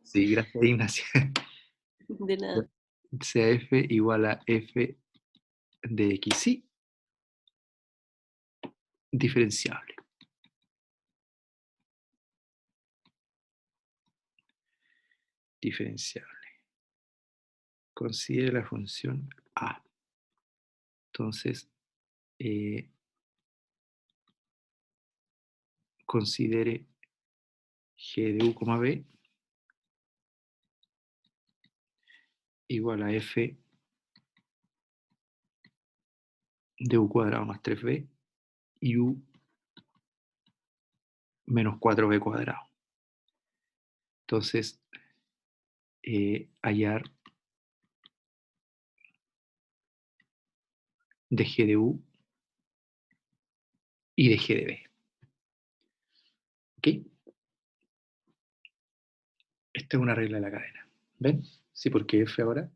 Sí, gracias, Ignacia. De nada. Sea f igual a f de x. Sí, diferenciable. Diferenciable. Considere la función a. Entonces, considere g de u, b igual a f de u cuadrado más 3b y u menos 4b cuadrado. Entonces, hallar de g de u y de g de b. ¿Ok? Esta es una regla de la cadena. ¿Ven? Sí, porque f ahora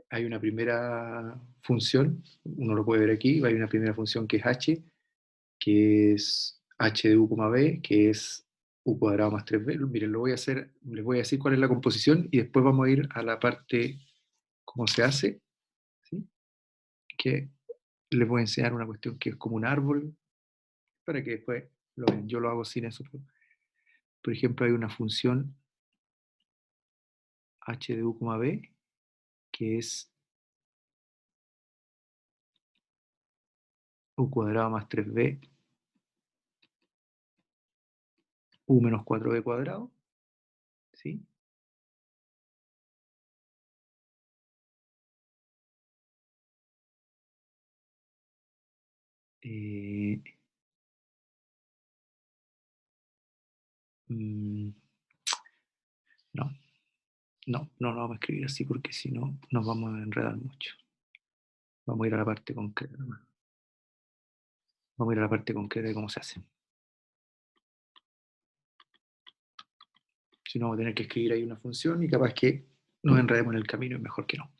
hay una primera función, uno lo puede ver aquí, hay una primera función que es h, que es h de u, b, que es u cuadrado más 3b. Miren, lo voy a hacer, les voy a decir cuál es la composición y después vamos a ir a la parte cómo se hace, ¿sí? Que les voy a enseñar una cuestión que es como un árbol, para que después lo vean. Yo lo hago sin eso. Por ejemplo, hay una función h de u, b, que es u cuadrado más 3b, u menos 4b cuadrado, ¿sí? Eh, mm, no, no lo vamos a escribir así porque si no nos vamos a enredar mucho. Vamos a ir a la parte concreta. Vamos a ir a la parte concreta de cómo se hace. Si no, vamos a tener que escribir ahí una función y capaz que nos enredemos en el camino y mejor que no.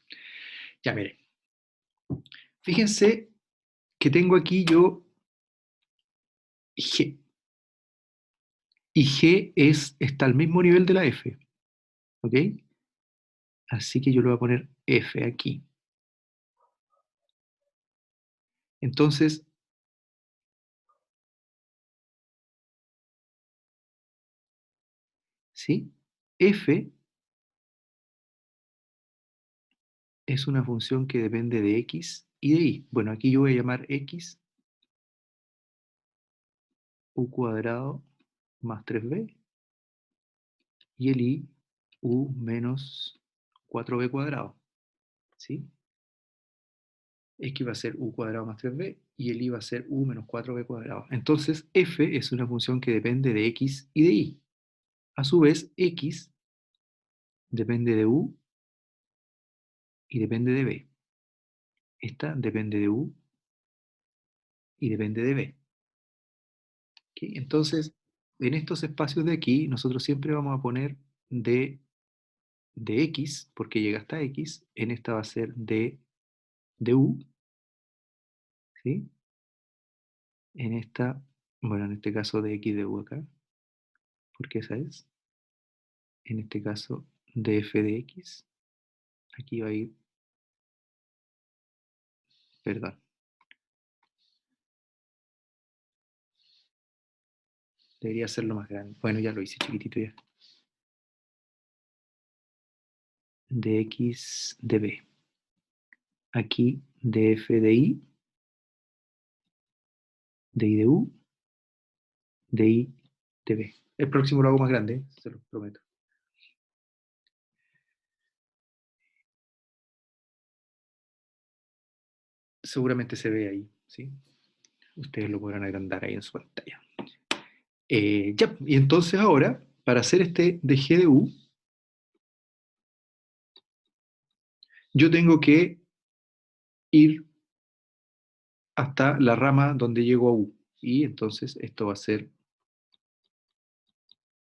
Ya, miren. Fíjense que tengo aquí yo G. Y G está al mismo nivel de la F. ¿Ok? Así que yo le voy a poner F aquí. Entonces, ¿sí? F es una función que depende de X y de Y. Bueno, aquí yo voy a llamar X u cuadrado más 3b y el Y u menos 4b cuadrado. ¿Sí? X va a ser u cuadrado más 3b y el Y va a ser u menos 4b cuadrado. Entonces, F es una función que depende de X y de Y. A su vez, X depende de u y depende de b. Esta depende de u y depende de b. ¿Okay? Entonces, en estos espacios de aquí, nosotros siempre vamos a poner de x, porque llega hasta x. En esta va a ser de u, ¿sí? En esta, bueno, en este caso de x de u acá, porque esa es. En este caso de f de x. Aquí va a ir, perdón. Debería hacerlo más grande. Bueno, ya lo hice chiquitito ya. De x de b. Aquí de f de y, de y de u, de y de b. El próximo lo hago más grande, se lo prometo. Seguramente se ve ahí, ¿sí? Ustedes lo podrán agrandar ahí en su pantalla. Ya, y entonces ahora, para hacer este de g de u, yo tengo que ir hasta la rama donde llego a u. Y entonces esto va a ser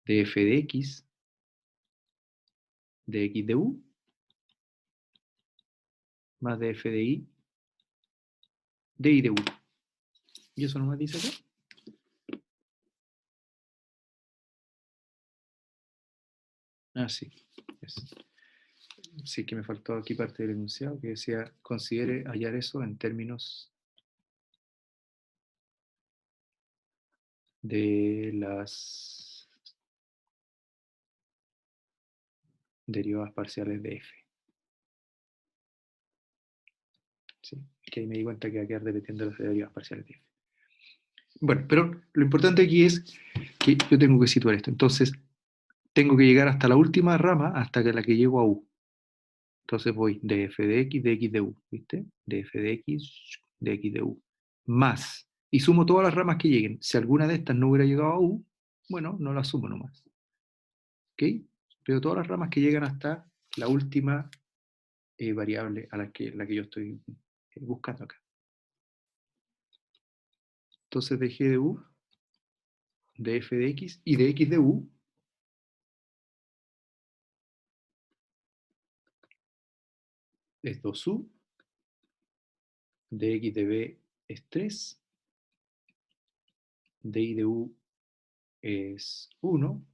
de f de x de u, más de f de y de u. ¿Y eso nomás dice acá? Ah, sí. Sí, que me faltó aquí parte del enunciado que decía, considere hallar eso en términos de las derivadas parciales de f. Sí, es que ahí me di cuenta que va a quedar repitiendo las derivadas parciales de f. Bueno, pero lo importante aquí es que yo tengo que situar esto. Entonces, tengo que llegar hasta la última rama, hasta que la que llego a u. Entonces voy de f de x de u, ¿viste? De f de x de u, más. Y sumo todas las ramas que lleguen. Si alguna de estas no hubiera llegado a u, bueno, no la sumo nomás. ¿Ok? Pero todas las ramas que llegan hasta la última variable a la que yo estoy buscando acá. Entonces de g de u, de f de x y de x de u, es 2u, de x de b es 3, de y de u es 1,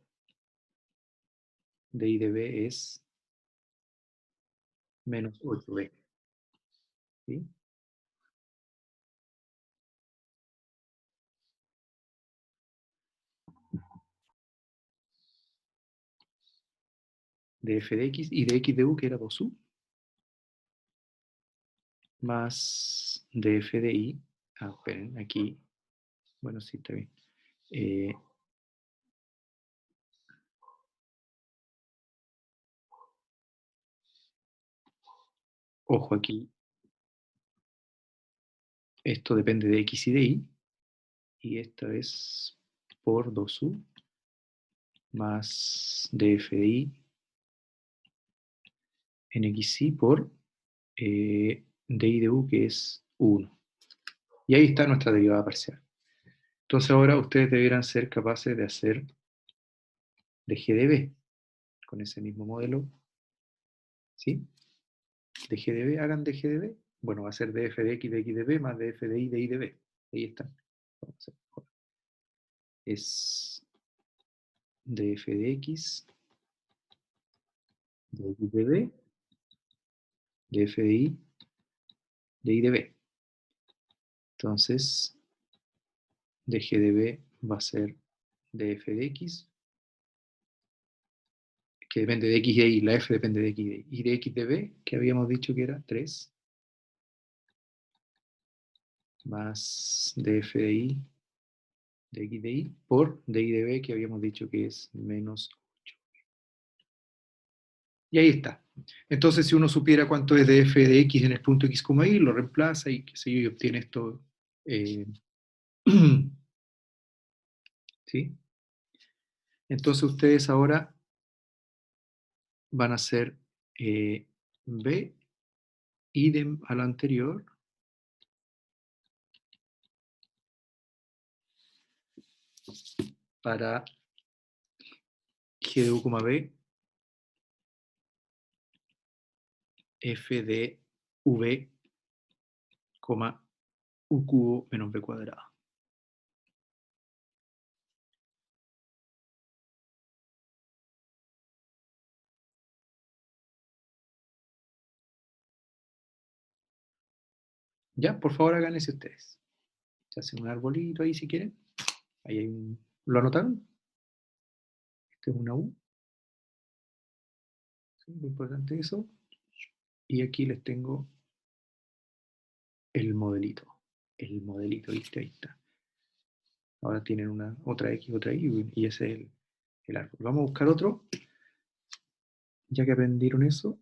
de y de b es menos 8b. ¿Sí? De f de x y de x de u, que era 2u, más de f de y. Ah, esperen, aquí. Bueno, sí, está bien. Ojo aquí, esto depende de x y de y, y esto es por 2u más de f de y en xy por de y de u, que es 1. Y ahí está nuestra derivada parcial. Entonces ahora ustedes deberán ser capaces de hacer de g de b con ese mismo modelo. ¿Sí? De g de b, hagan de g de b. Bueno, va a ser df de x de b más df de y de b. Ahí está. Es df de x de b, df de y de b. Entonces, dg de b va a ser df de x, que depende de x y de y, la f depende de x y de y. Y de x de b, que habíamos dicho que era 3, más df de y de x de y por de y de b, que habíamos dicho que es menos 8. Y ahí está. Entonces, si uno supiera cuánto es de f de x en el punto x, y, lo reemplaza y qué sé yo, y obtiene esto. eh, ¿Sí? Entonces ustedes ahora van a hacer b idem a lo anterior para g de u, b, f de v, u cubo menos b cuadrado. Ya, por favor hagan ese ustedes. Se hacen un arbolito ahí si quieren. Ahí hay un... ¿Lo anotaron? Este es una U. ¿Sí? Lo importante es eso. Y aquí les tengo el modelito. El modelito, ¿viste? Ahí está. Ahora tienen una, otra X, otra Y, y ese es el árbol. Vamos a buscar otro, ya que aprendieron eso.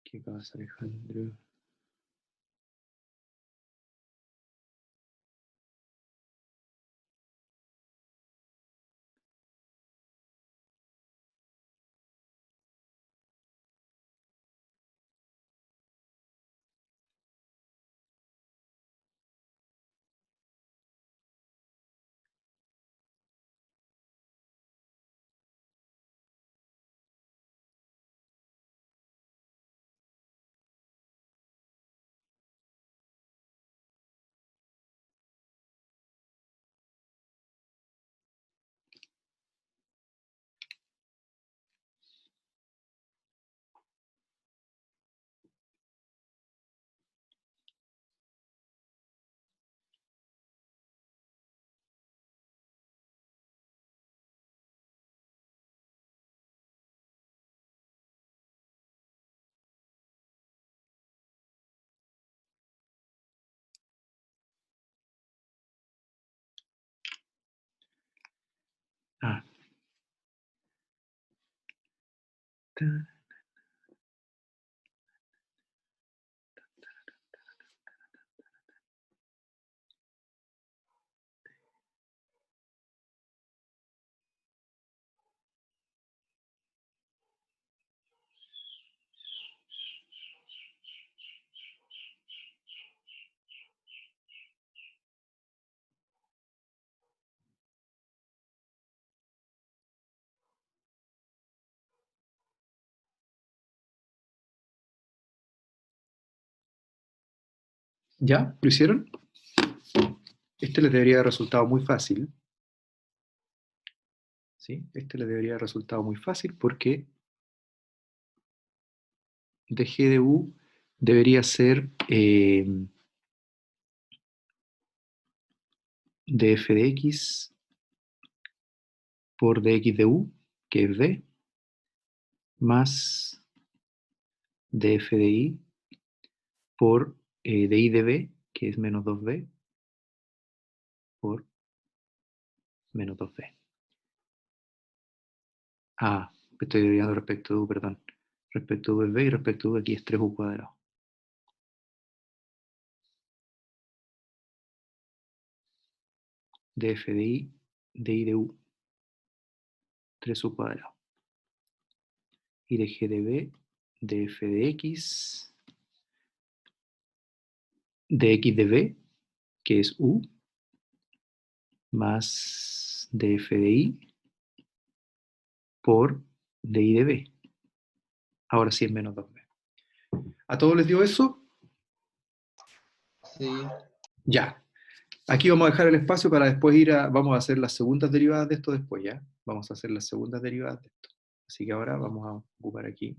¿Qué pasa, Alejandro? ¿Ya? ¿Lo hicieron? Este les debería haber resultado muy fácil. ¿Sí? Este les debería haber resultado muy fácil porque de G de U debería ser de f de x por dx de u, que es b, más df de y por de y de b, que es menos 2b, por menos 2b. Ah, estoy derivando respecto de u, perdón. Respecto de u es b y respecto de u aquí es 3u cuadrado. Df de y de u, 3u cuadrado. Y de g de b, df de x de b, que es u, más df de y por de de b. Ahora sí es menos 2b. ¿A todos les dio eso? Sí. Ya. Aquí vamos a dejar el espacio para después ir a... Vamos a hacer las segundas derivadas de esto después, ¿ya? Vamos a hacer las segundas derivadas de esto. Así que ahora vamos a ocupar aquí.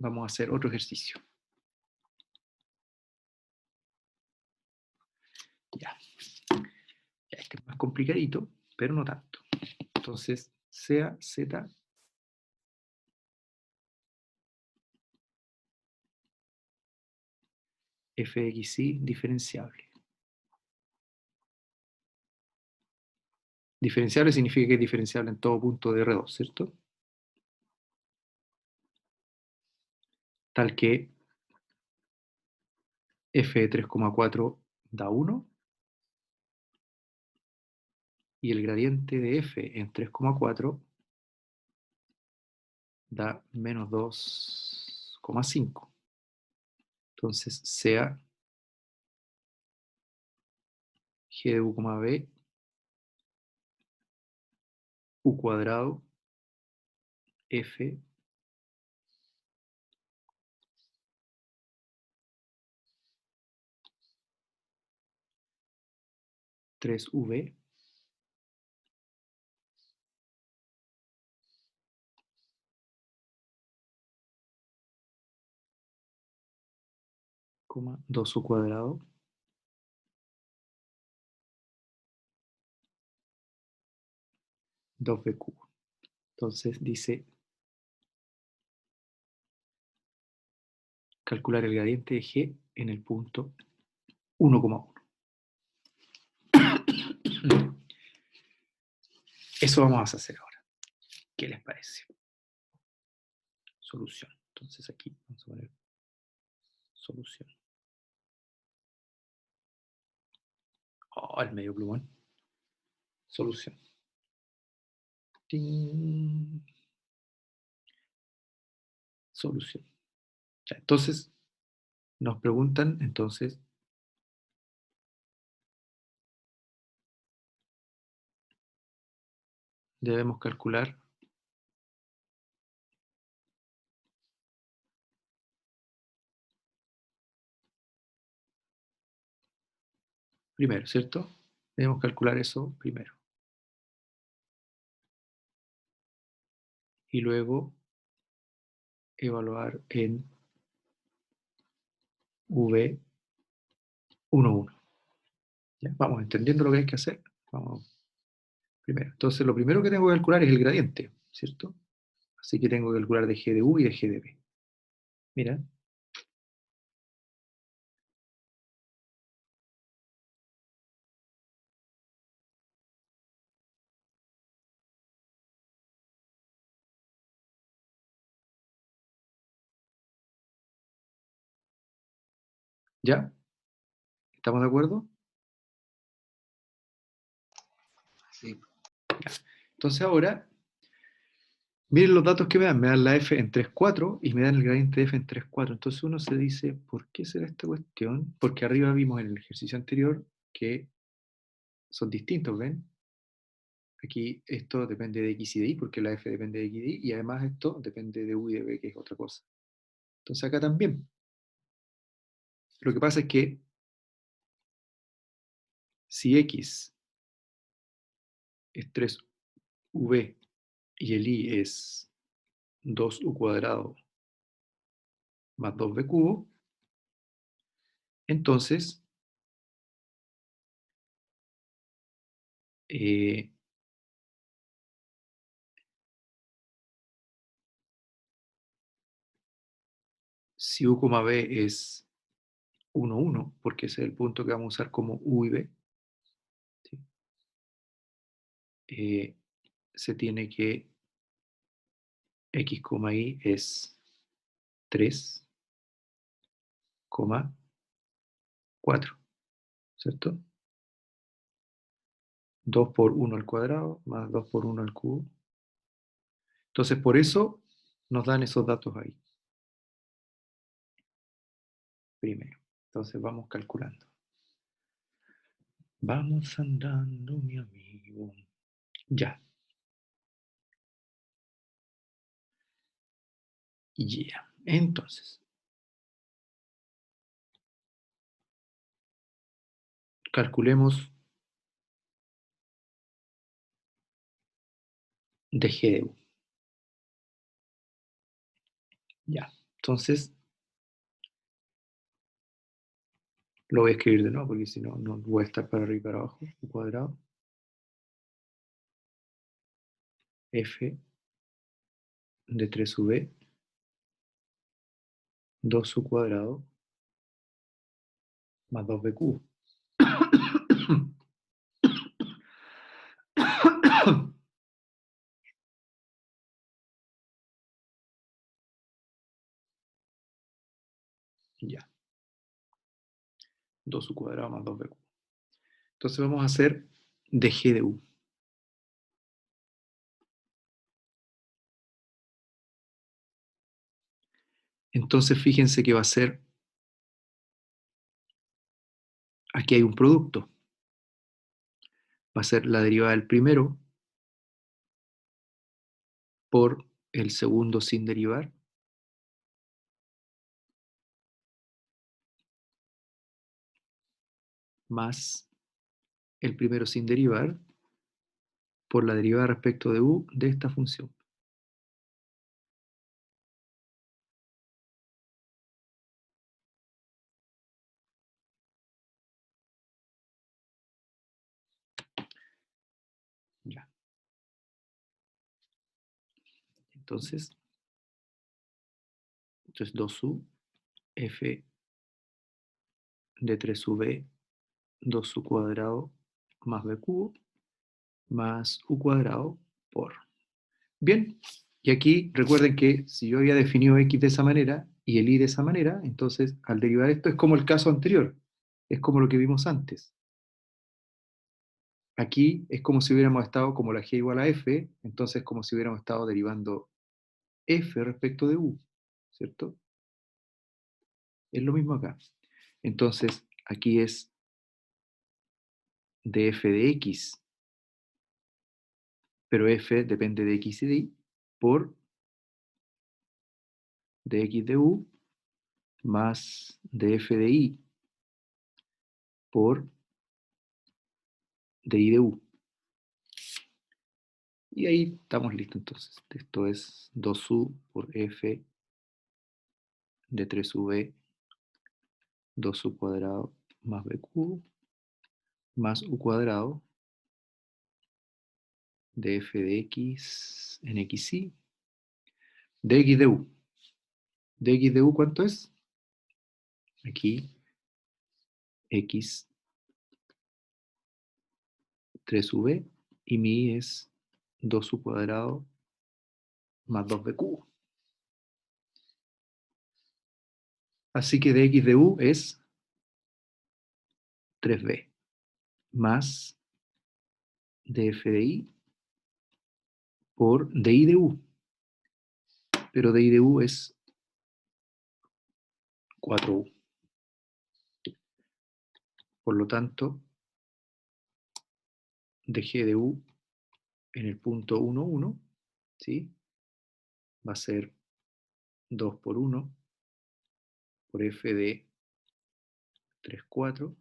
Vamos a hacer otro ejercicio. Ya. Ya, este es más complicadito, pero no tanto. Entonces, sea z fxy diferenciable. Diferenciable significa que es diferenciable en todo punto de R2, ¿cierto? Tal que f de 3,4 da 1 y el gradiente de f en 3,4 da menos 2,5. Entonces, sea g de u, b, u cuadrado, f 3v, 2u cuadrado, 2b cubo. Entonces dice calcular el gradiente de g en el punto 1,1. Eso vamos a hacer ahora. ¿Qué les parece? Solución. Entonces aquí vamos a poner solución. Oh, el medio plumón. Solución. ¡Ting! Solución. Ya, entonces, nos preguntan, entonces, debemos calcular primero, ¿cierto? Debemos calcular eso primero. Y luego evaluar en V11. ¿Ya? Vamos entendiendo lo que hay que hacer. Vamos primero. Entonces, lo primero que tengo que calcular es el gradiente, ¿cierto? Así que tengo que calcular de G de U y de G de B. Mira. ¿Ya? ¿Estamos de acuerdo? Sí. Entonces ahora, miren los datos que me dan la f en 3, 4 y me dan el gradiente de f en 3, 4. Entonces uno se dice, ¿por qué será esta cuestión? Porque arriba vimos en el ejercicio anterior que son distintos, ¿ven? Aquí esto depende de x y de y, porque la f depende de x y de y, y además esto depende de u y de b, que es otra cosa. Entonces acá también. Lo que pasa es que si x es 3v y el y es 2u cuadrado más 2b cubo, entonces eh, si u, b es 1, 1, porque ese es el punto que vamos a usar como u y b, ¿sí? Se tiene que x, y es 3, 4, ¿cierto? 2 por 1 al cuadrado más 2 por 1 al cubo. Entonces, por eso nos dan esos datos ahí. Primero. Entonces, vamos calculando. Vamos andando, mi amigo. Ya. Ya. Entonces, calculemos de g de u. Ya. Entonces, lo voy a escribir de nuevo porque si no, no voy a estar para arriba y para abajo. U cuadrado. F de 3v, 2u cuadrado más 2b cubo. Ya. 2u cuadrado más 2b cubo. Entonces vamos a hacer de g de u. Entonces fíjense que va a ser, aquí hay un producto, va a ser la derivada del primero por el segundo sin derivar, más el primero sin derivar por la derivada respecto de u de esta función. Ya. Entonces 2u f de 3v, 2u cuadrado más b cubo, más u cuadrado por. Bien, y aquí recuerden que si yo había definido x de esa manera y el y de esa manera, entonces al derivar esto es como el caso anterior, es como lo que vimos antes. Aquí es como si hubiéramos estado como la g igual a f, entonces como si hubiéramos estado derivando f respecto de u, ¿cierto? Es lo mismo acá. Entonces aquí es de f de x, pero f depende de x y de y, por de x de u más de f de y por de y de u. Y ahí estamos listos entonces. Esto es 2u por f de 3v, 2u cuadrado más b cubo, más u cuadrado de f de x en xy, de x de u. ¿De x de u cuánto es? Aquí x 3v y mi es 2u cuadrado más 2b cubo. Así que de x de u es 3b más df de i por di de u. Pero di de u es 4u. Por lo tanto, dg de u en el punto 1, 1, ¿sí? Va a ser 2 por 1 por f de 3, 4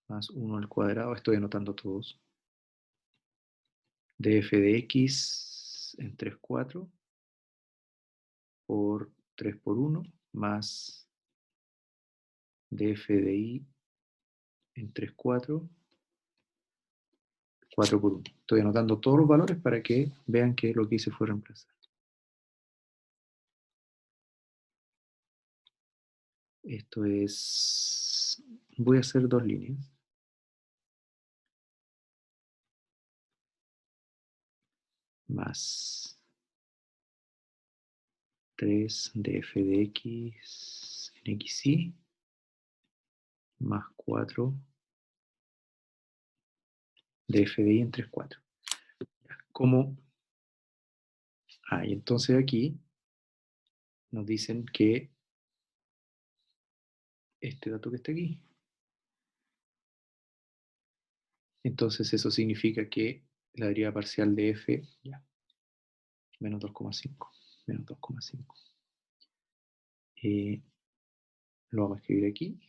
más 1 al cuadrado, estoy anotando todos, de f de x en 3, 4 por 3 por 1 más df de i en 3, 4, 4 por 1. Estoy anotando todos los valores para que vean que lo que hice fue reemplazar. Esto es... Voy a hacer 2 líneas. Más 3 df de x en xy más 4 df de y en 3, 4. ¿Cómo? Y entonces aquí nos dicen que este dato que está aquí. Entonces eso significa que la derivada parcial de f, ya, menos 2,5. Menos 2,5. Lo vamos a escribir aquí.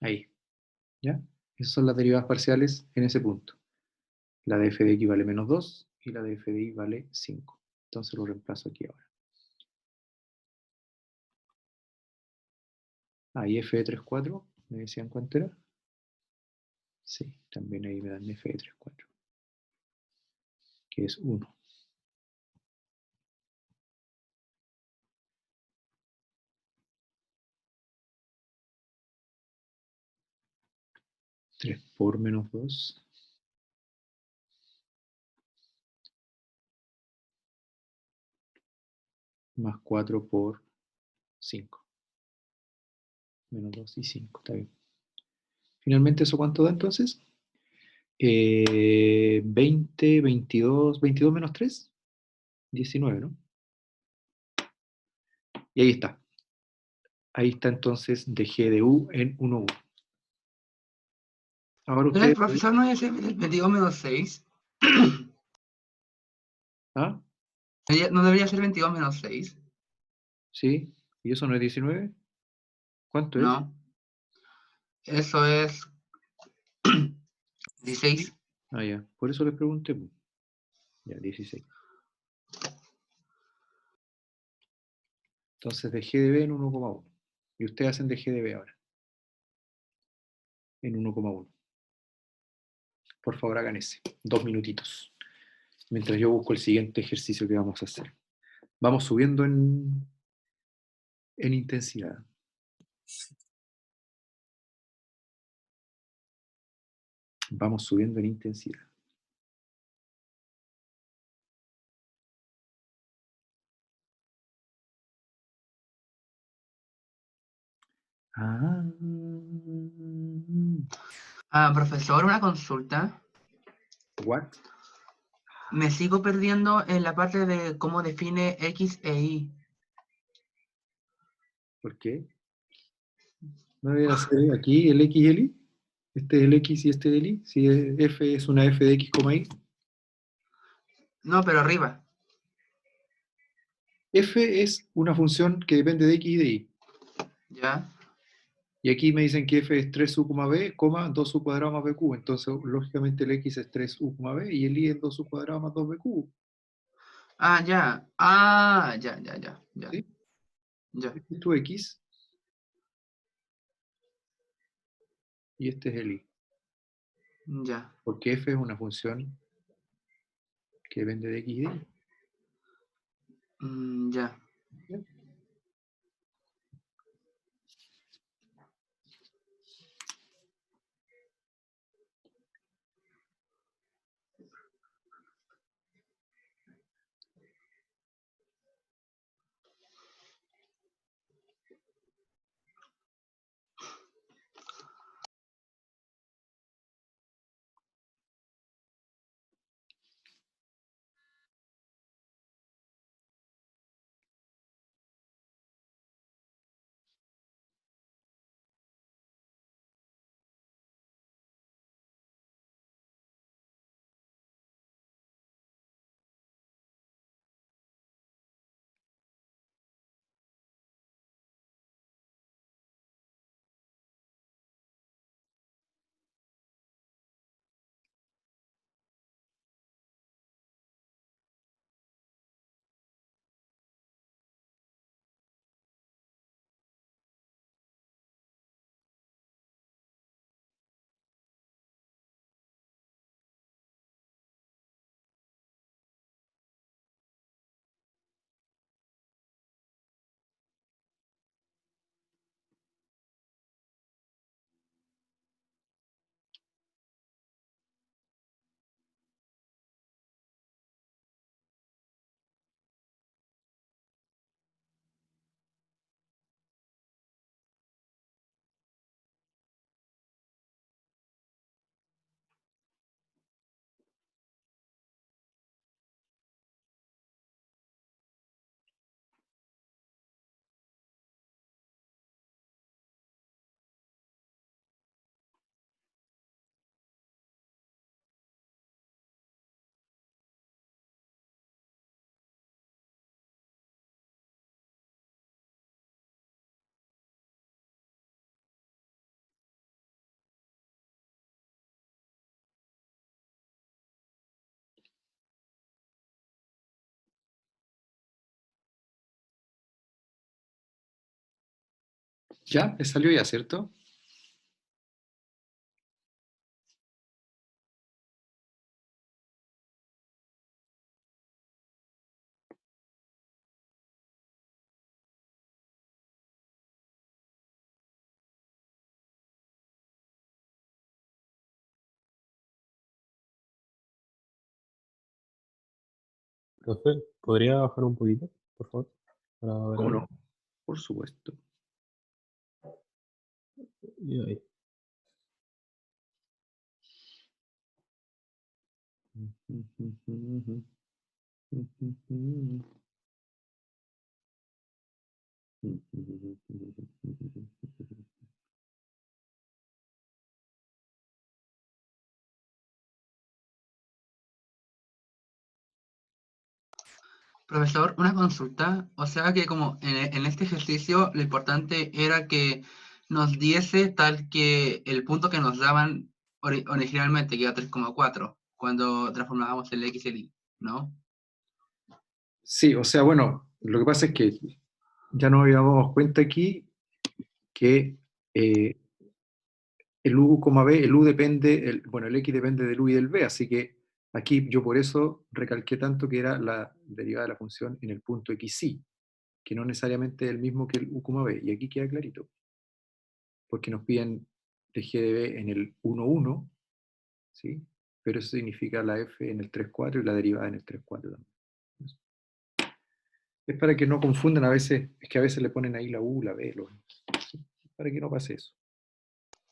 Ahí. ¿Ya? Esas son las derivadas parciales en ese punto. La de f de x vale menos 2 y la de f de y vale 5. Entonces lo reemplazo aquí ahora. Y f de 3, 4, ¿me decían cuánto era? Sí, también ahí me dan f de 3, 4, que es 1. 3 por menos 2. Más 4 por 5. Menos 2 y 5, está bien. Finalmente, ¿eso cuánto da entonces? 20, 22, 22 menos 3, 19, ¿no? Y ahí está. Ahí está entonces dg de u en 1, 1. Ahora Pero el ustedes... profesor no es el 22 menos 6. ¿Ah? ¿No debería ser 22 menos 6? ¿Sí? ¿Y eso no es 19? ¿Cuánto es? No. Eso es 16. Ya. Por eso les pregunté. Ya, 16. Entonces dg de b en 1,1. Y ustedes hacen dg de b ahora. En 1,1. Por favor, hagan ese. 2 minutitos. Mientras yo busco el siguiente ejercicio que vamos a hacer. Vamos subiendo en intensidad. Vamos subiendo en intensidad. Profesor, una consulta. What? Me sigo perdiendo en la parte de cómo define X e Y. ¿Por qué? ¿No debería ser aquí el X y el Y? Este es el X y este es el Y. Si f es una f de X, Y. No, pero arriba. F es una función que depende de X y de Y. ¿Ya? Y aquí me dicen que f es 3u, b, 2u cuadrado más bq. Entonces, lógicamente, el x es 3u, b y el y es 2u cuadrado más 2bq. Ya. Ya. ¿Sí? Ya. Este es tu x y este es el y. Ya. Porque f es una función que depende de x y de y. Ya. Ya, le salió ya, ¿cierto? Profe, ¿podría bajar un poquito, por favor? Para ver ¿Cómo algo. no? Por supuesto. Y ahí. Profesor, una consulta. O sea que como en este ejercicio lo importante era que nos diese tal que el punto que nos daban originalmente, que era 3,4, cuando transformábamos el X y el Y, ¿no? Sí, o sea, bueno, lo que pasa es que ya nos habíamos cuenta aquí que el U, B, el U depende, bueno, el X depende del U y del B, así que aquí yo por eso recalqué tanto que era la derivada de la función en el punto XY, que no necesariamente es el mismo que el U, B, y aquí queda clarito, porque nos piden de G de B en el 1, 1, ¿sí? Pero eso significa la F en el 3, 4 y la derivada en el 3, 4 también. Es para que no confundan a veces, es que a veces le ponen ahí la U, la B, ¿sí? Para que no pase eso.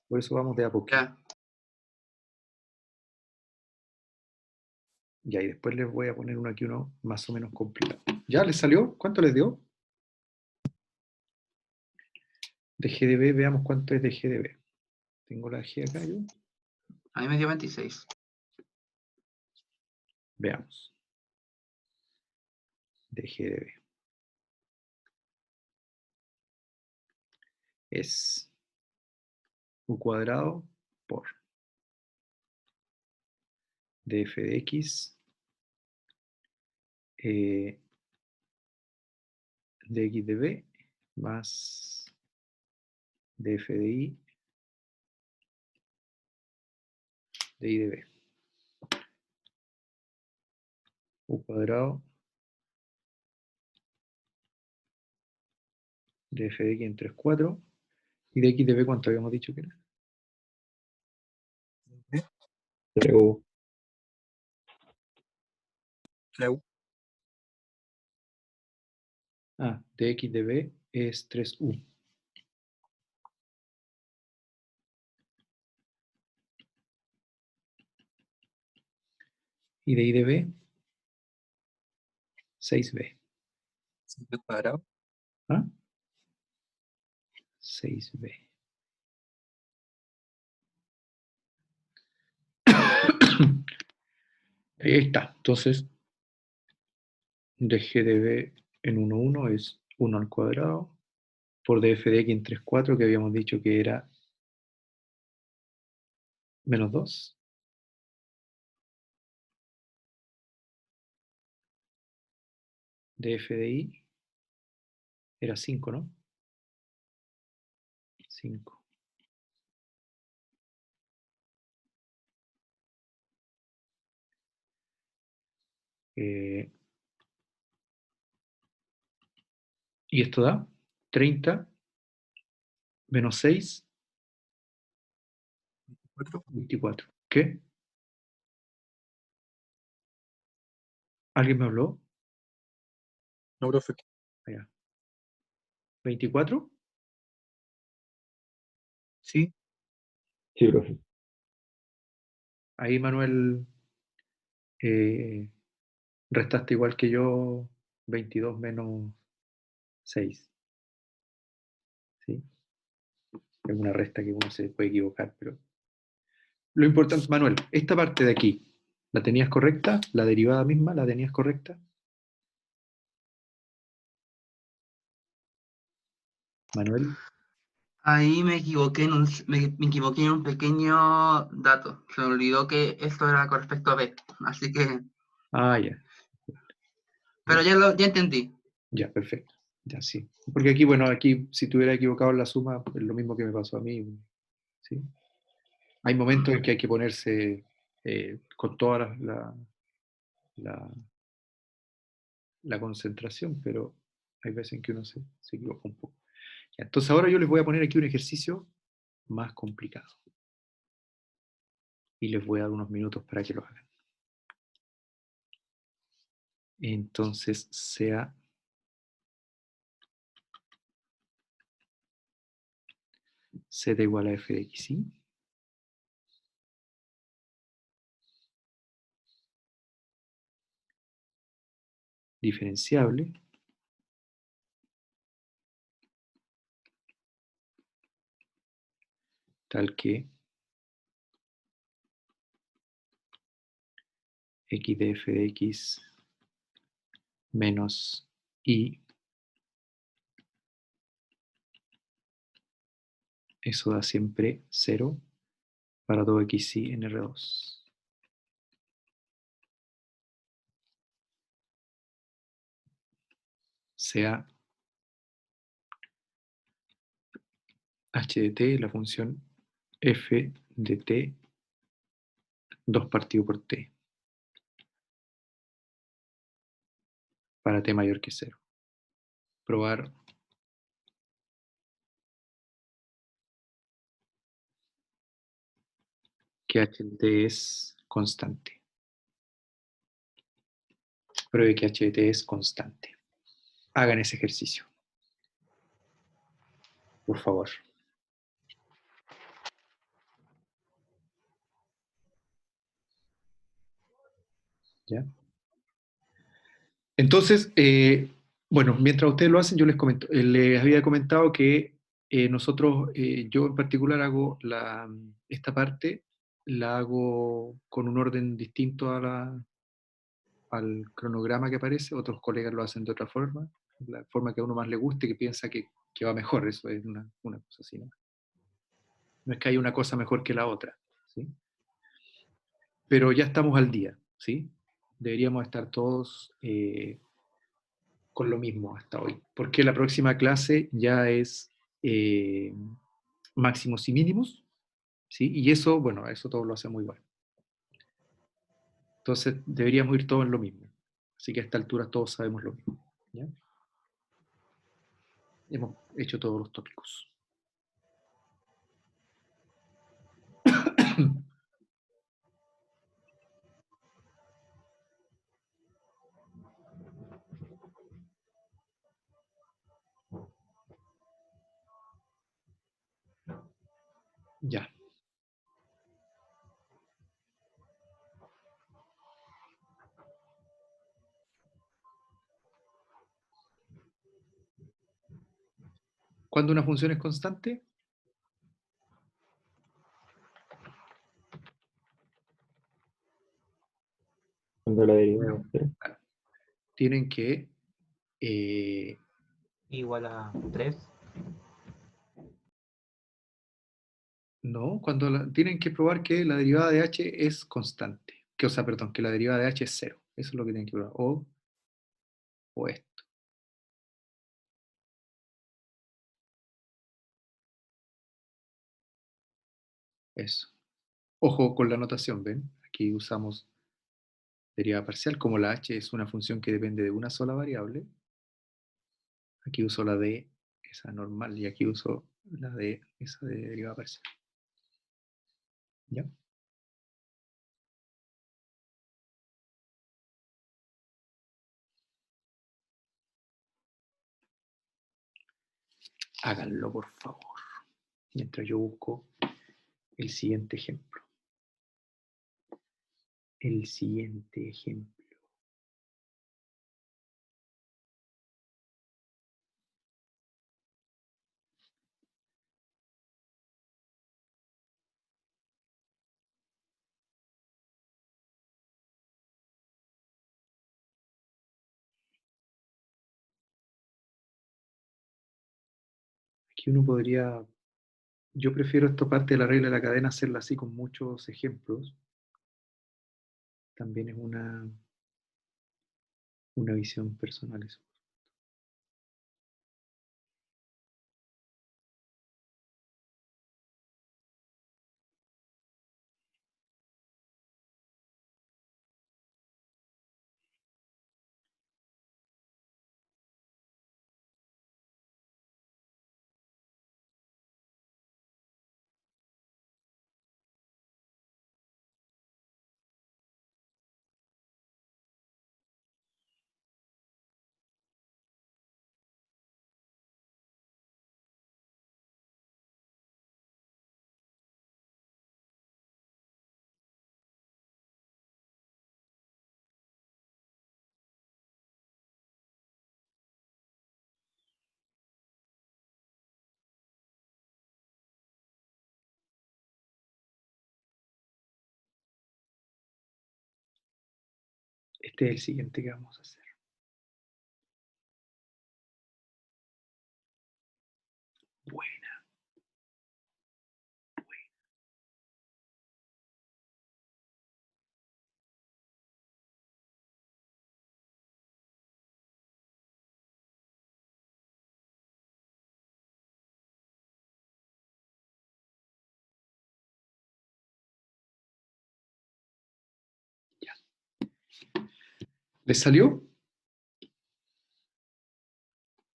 Por eso vamos de a poquito. Ya. Ya, y después les voy a poner uno aquí, uno más o menos complicado. ¿Ya les salió? ¿Cuánto les dio? De GDB, veamos cuánto es de GDB. Tengo la G acá yo. A mí me dio 26. Veamos. De GDB. Es U cuadrado por df de x de x de b más df de y de b. U cuadrado de f de x en 3, 4. ¿Y de x de b cuánto habíamos dicho que era? 3U. Ah, de x de b es 3u. Y de y de b, 6b. 5 cuadrado. ¿Ah? 6b. Ahí está. Entonces, de g de b en 1, 1 es 1 al cuadrado por df de x en 3, 4, que habíamos dicho que era menos 2. Df de y era 5, ¿no? 5. Y esto da 30 menos 6, 24. ¿Qué? ¿Alguien me habló? No, profe. Allá. ¿24? Sí. Sí, profe. Ahí, Manuel, restaste igual que yo, 22 menos 6. ¿Sí? Es una resta que uno se puede equivocar, pero... Lo importante, Manuel, esta parte de aquí, ¿la tenías correcta? ¿La derivada misma la tenías correcta? Manuel. Ahí me equivoqué me equivoqué en un pequeño dato. Se me olvidó que esto era con respecto a B. Así que, Ah, ya. pero ya entendí. Ya, perfecto. Ya, sí. Porque aquí, bueno, aquí si tuviera equivocado en la suma, es lo mismo que me pasó a mí. ¿Sí? Hay momentos en que hay que ponerse con toda la- la concentración, pero hay veces en que uno se equivoca un poco. Ya, entonces ahora yo les voy a poner aquí un ejercicio más complicado. Y les voy a dar unos minutos para que lo hagan. Entonces sea z igual a f de x, y diferenciable tal que x de f de x menos y, eso da siempre 0 para todo xy en R2. Sea h de t la función f de t 2 partido por t para t mayor que 0. Probar que h de t es constante. Pruebe que h de t es constante. Hagan ese ejercicio. Por favor. ¿Ya? Entonces, bueno, mientras ustedes lo hacen, yo les comento. Les había comentado que nosotros, yo en particular hago esta parte, la hago con un orden distinto al cronograma que aparece. Otros colegas lo hacen de otra forma, la forma que a uno más le guste, que piensa que va mejor. Eso es una cosa así, ¿no? No es que haya una cosa mejor que la otra, ¿sí? Pero ya estamos al día, ¿sí? Deberíamos estar todos con lo mismo hasta hoy, porque la próxima clase ya es máximos y mínimos, ¿sí? Y eso, bueno, eso todo lo hace muy bueno. Entonces deberíamos ir todos en lo mismo. Así que a esta altura todos sabemos lo mismo. ¿Ya? Hemos hecho todos los tópicos. Ya. ¿Cuándo una función es constante? Cuando la derivada es cero. Tienen que Igual a 3. no, tienen que probar que la derivada de h es constante. Que, o sea, perdón, que la derivada de h es cero. Eso es lo que tienen que probar. O esto. Eso. Ojo con la notación, ¿ven? Aquí usamos derivada parcial. Como la h es una función que depende de una sola variable, aquí uso la de esa normal y aquí uso la de esa de derivada parcial. ¿Ya? Háganlo, por favor. Mientras yo busco el siguiente ejemplo. El siguiente ejemplo. Aquí uno podría, yo prefiero esta parte de la regla de la cadena hacerla así con muchos ejemplos. También es una visión personal eso. Este es el siguiente que vamos a hacer. Buena. Ya. ¿Les salió?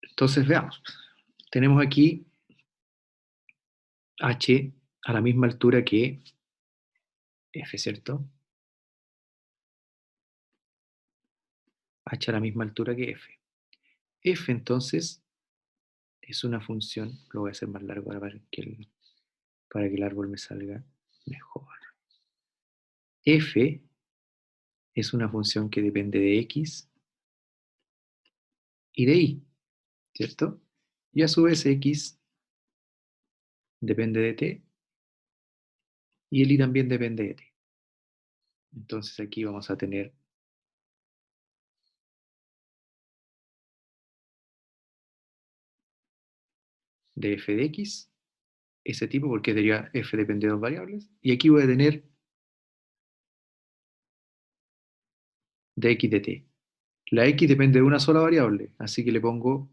Entonces veamos. Tenemos aquí h a la misma altura que f, ¿cierto? H a la misma altura que f. F entonces es una función, lo voy a hacer más largo para que el árbol me salga mejor. F es una función que depende de x y de y, ¿cierto? Y a su vez x depende de t y el y también depende de t. Entonces aquí vamos a tener de f de x, ese tipo, porque f depende de dos variables, y aquí voy a tener de x de t. La x depende de una sola variable, así que le pongo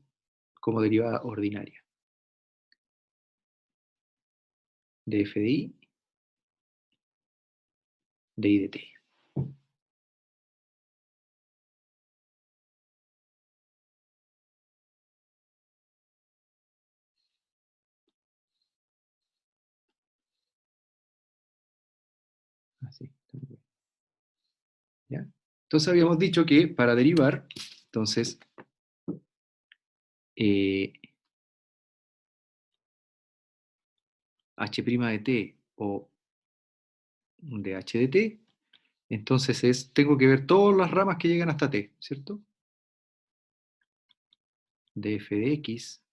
como derivada ordinaria. De f de y de t. Así. ¿Ya? Entonces habíamos dicho que para derivar, entonces, h' de t o de h de t, entonces tengo que ver todas las ramas que llegan hasta t, ¿cierto? Df de x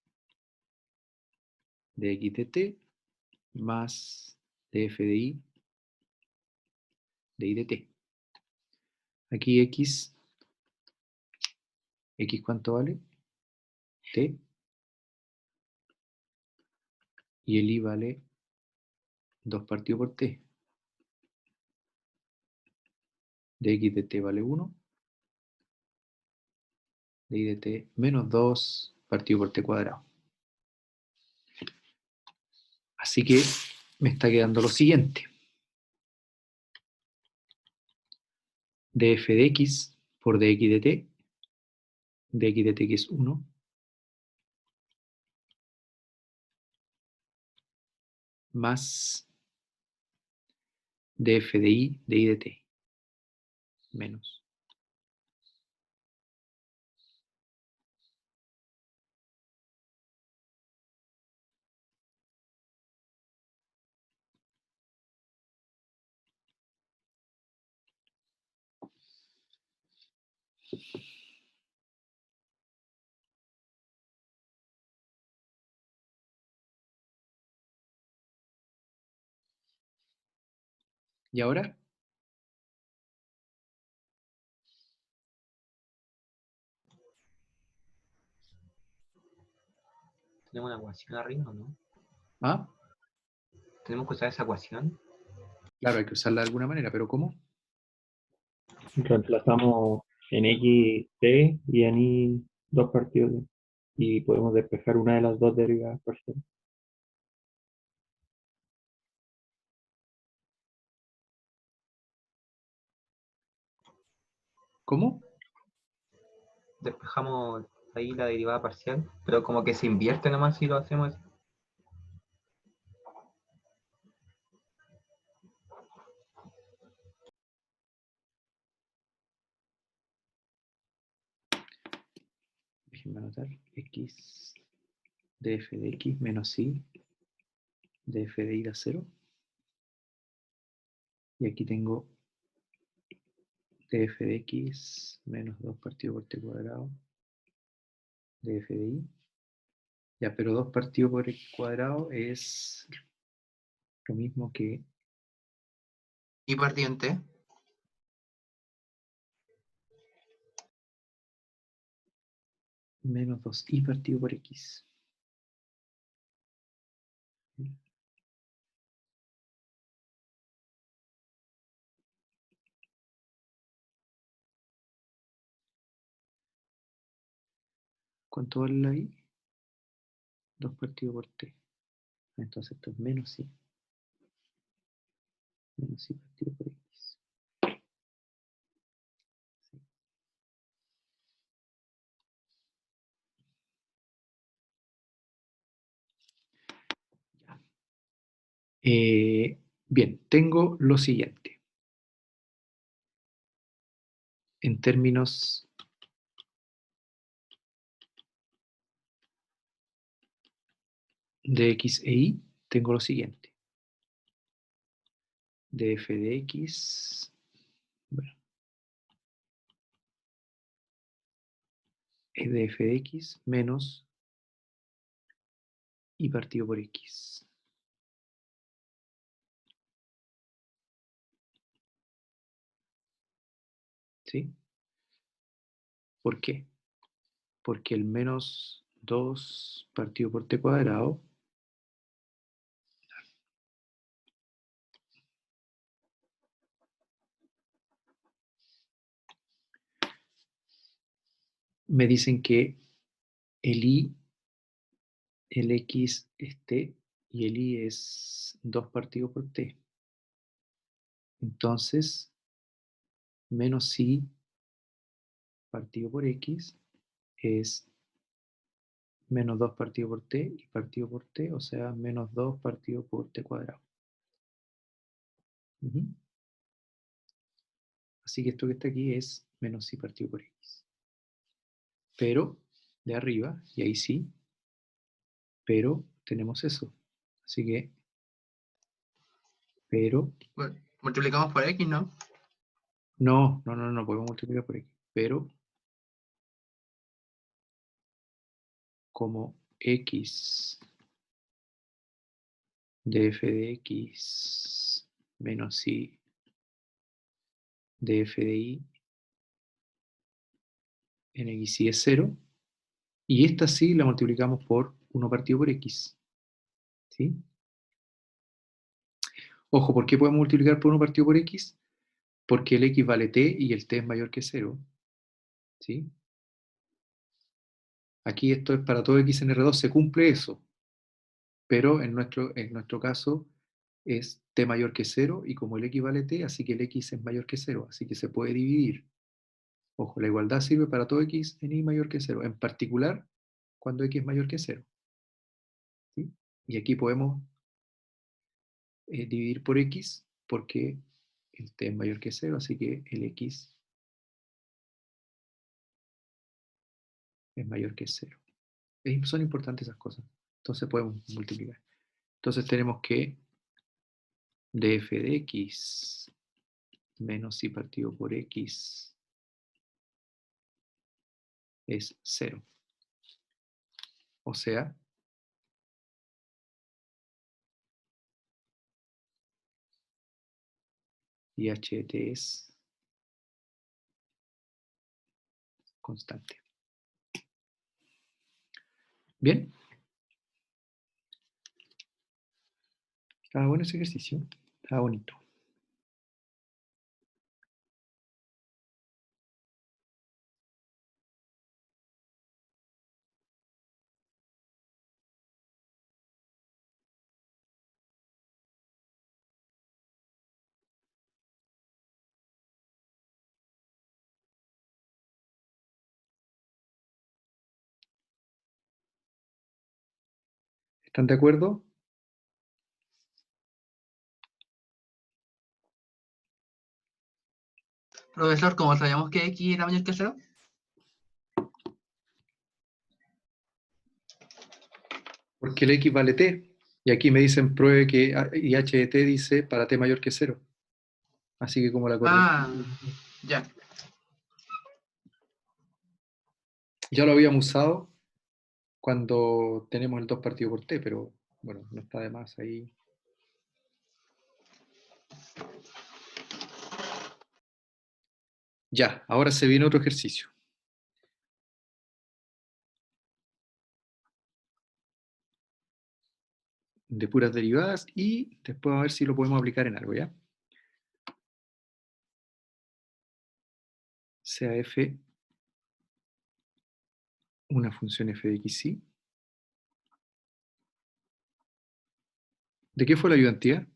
de t más df de y de t. Aquí x ¿cuánto vale? T. Y el y vale 2 partido por t. De x de t vale 1. De y de t menos 2 partido por t cuadrado. Así que me está quedando lo siguiente. Df de x por dx de t. Dx de t que es 1. Más df de y de t. Menos. ¿Y ahora? ¿Tenemos una ecuación arriba o no? ¿Ah? ¿Tenemos que usar esa ecuación? Claro, hay que usarla de alguna manera, pero ¿cómo? Reemplazamos en X T y en Y 2 partidos de- y podemos despejar una de las dos derivadas parciales. ¿Cómo? Despejamos ahí la derivada parcial, pero como que se invierte nomás si lo hacemos así. Déjenme anotar. X df de x menos y df de y da 0. Y aquí tengo df de x menos 2 partido por t cuadrado df de y. Ya, pero 2 partido por x cuadrado es lo mismo que Y partido en t. menos 2y partido por x. ¿Cuánto vale la y? 2 partido por t. Entonces esto es menos y. Menos y partido por x. Sí. Ya. Bien, tengo lo siguiente. En términos de x e y, tengo lo siguiente. Df de x, bueno, es df de x menos y partido por x. ¿Sí? ¿Por qué? Porque el menos 2 partido por t cuadrado me dicen que el y, el x es t y el y es 2 partido por t. Entonces, menos y partido por x es menos 2 partido por t y partido por t, o sea, menos 2 partido por t cuadrado. Ujú. Así que esto que está aquí es menos y partido por x. Pero de arriba, y ahí sí, pero tenemos eso. Así que, pero, Bueno, multiplicamos por X, ¿no? no podemos multiplicar por x. Pero, como x de f de x menos y de f de y en x y es 0, y esta sí la multiplicamos por 1 partido por x. ¿Sí? Ojo, ¿por qué podemos multiplicar por 1 partido por x? Porque el x vale t y el t es mayor que 0. ¿Sí? Aquí esto es para todo x en R2, se cumple eso. Pero en nuestro caso es t mayor que 0 y como el x vale t, así que el x es mayor que 0, así que se puede dividir. Ojo, la igualdad sirve para todo x en y mayor que 0, en particular cuando x es mayor que 0. ¿Sí? Y aquí podemos dividir por x porque el t es mayor que 0, así que el x es mayor que 0. Son importantes esas cosas. Entonces podemos multiplicar. Entonces tenemos que df de x menos y partido por x es 0. O sea, y h de t es constante. Bien. Estaba bueno ese ejercicio. Estaba bonito. ¿Están de acuerdo? Profesor, ¿cómo sabíamos que X era mayor que 0? Porque el x vale t. Y aquí me dicen pruebe que y h de t dice para t mayor que 0. Así que como la correcta. Ah, ya. Ya lo habíamos usado cuando tenemos el 2 partido por t, pero bueno, no está de más ahí. Ya, ahora se viene otro ejercicio. De puras derivadas y después a ver si lo podemos aplicar en algo, ¿ya? Sea f una función f de x, ¿sí? ¿De qué fue la ayudantía?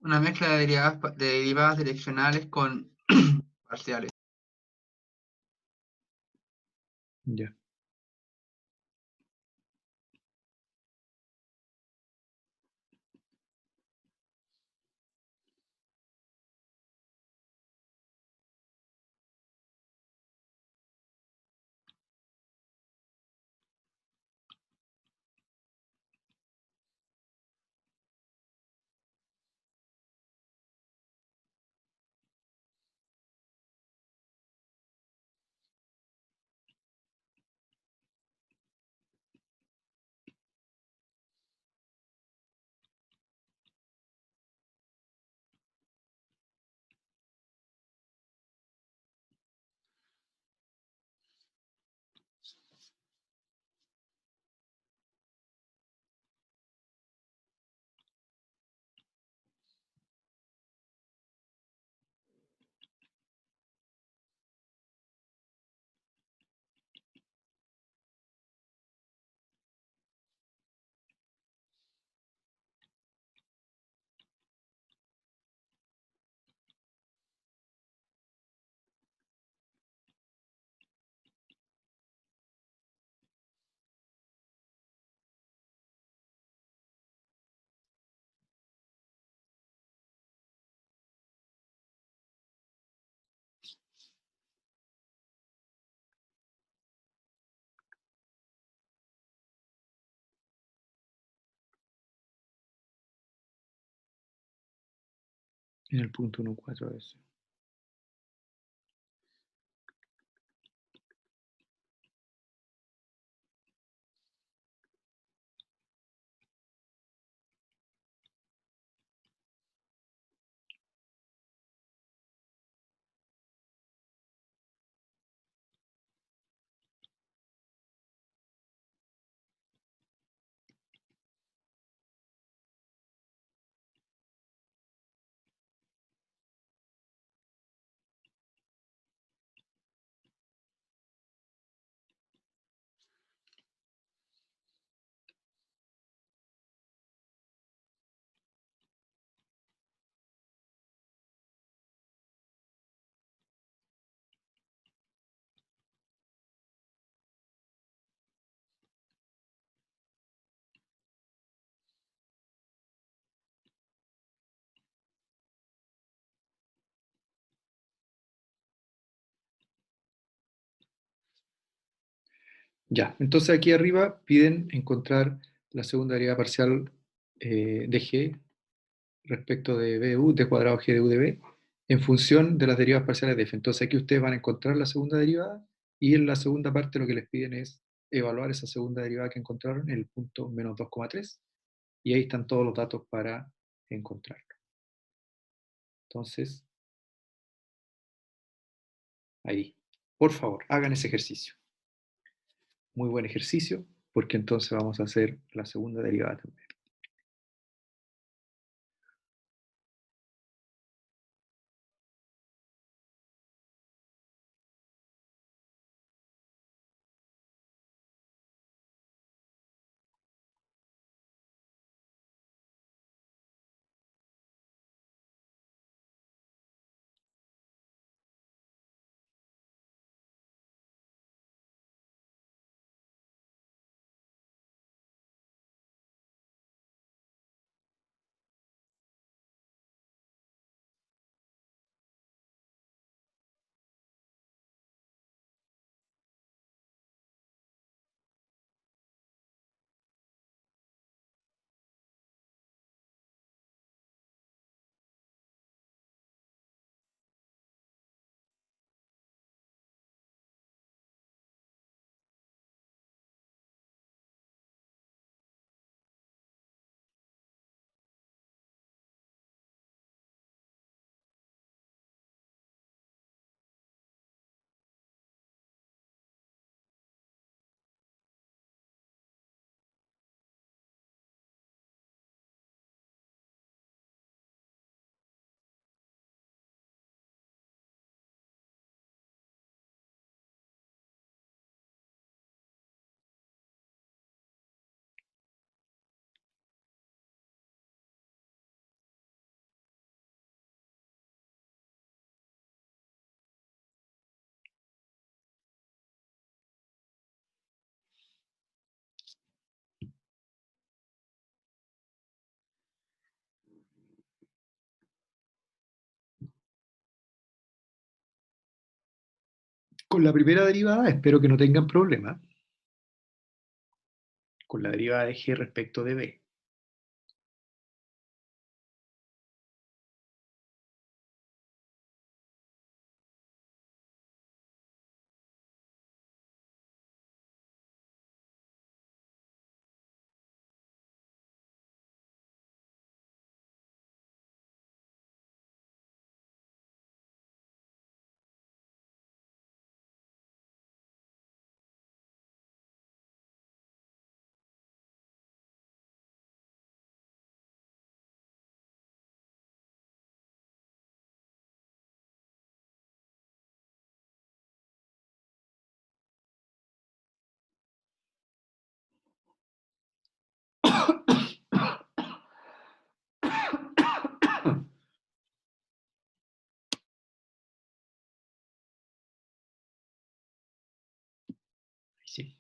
Una mezcla de derivadas direccionales con parciales. Ya. en el punto 1,4S. Ya, entonces aquí arriba piden encontrar la segunda derivada parcial de G respecto de b de u, d cuadrado G de u de b, en función de las derivas parciales de f. Entonces aquí ustedes van a encontrar la segunda derivada y en la segunda parte lo que les piden es evaluar esa segunda derivada que encontraron en el punto menos 2,3 y ahí están todos los datos para encontrarlo. Entonces, ahí, por favor, hagan ese ejercicio. Muy buen ejercicio, porque entonces vamos a hacer la segunda derivada también. Con la primera derivada espero que no tengan problema. Con la derivada de g respecto de b. Sí.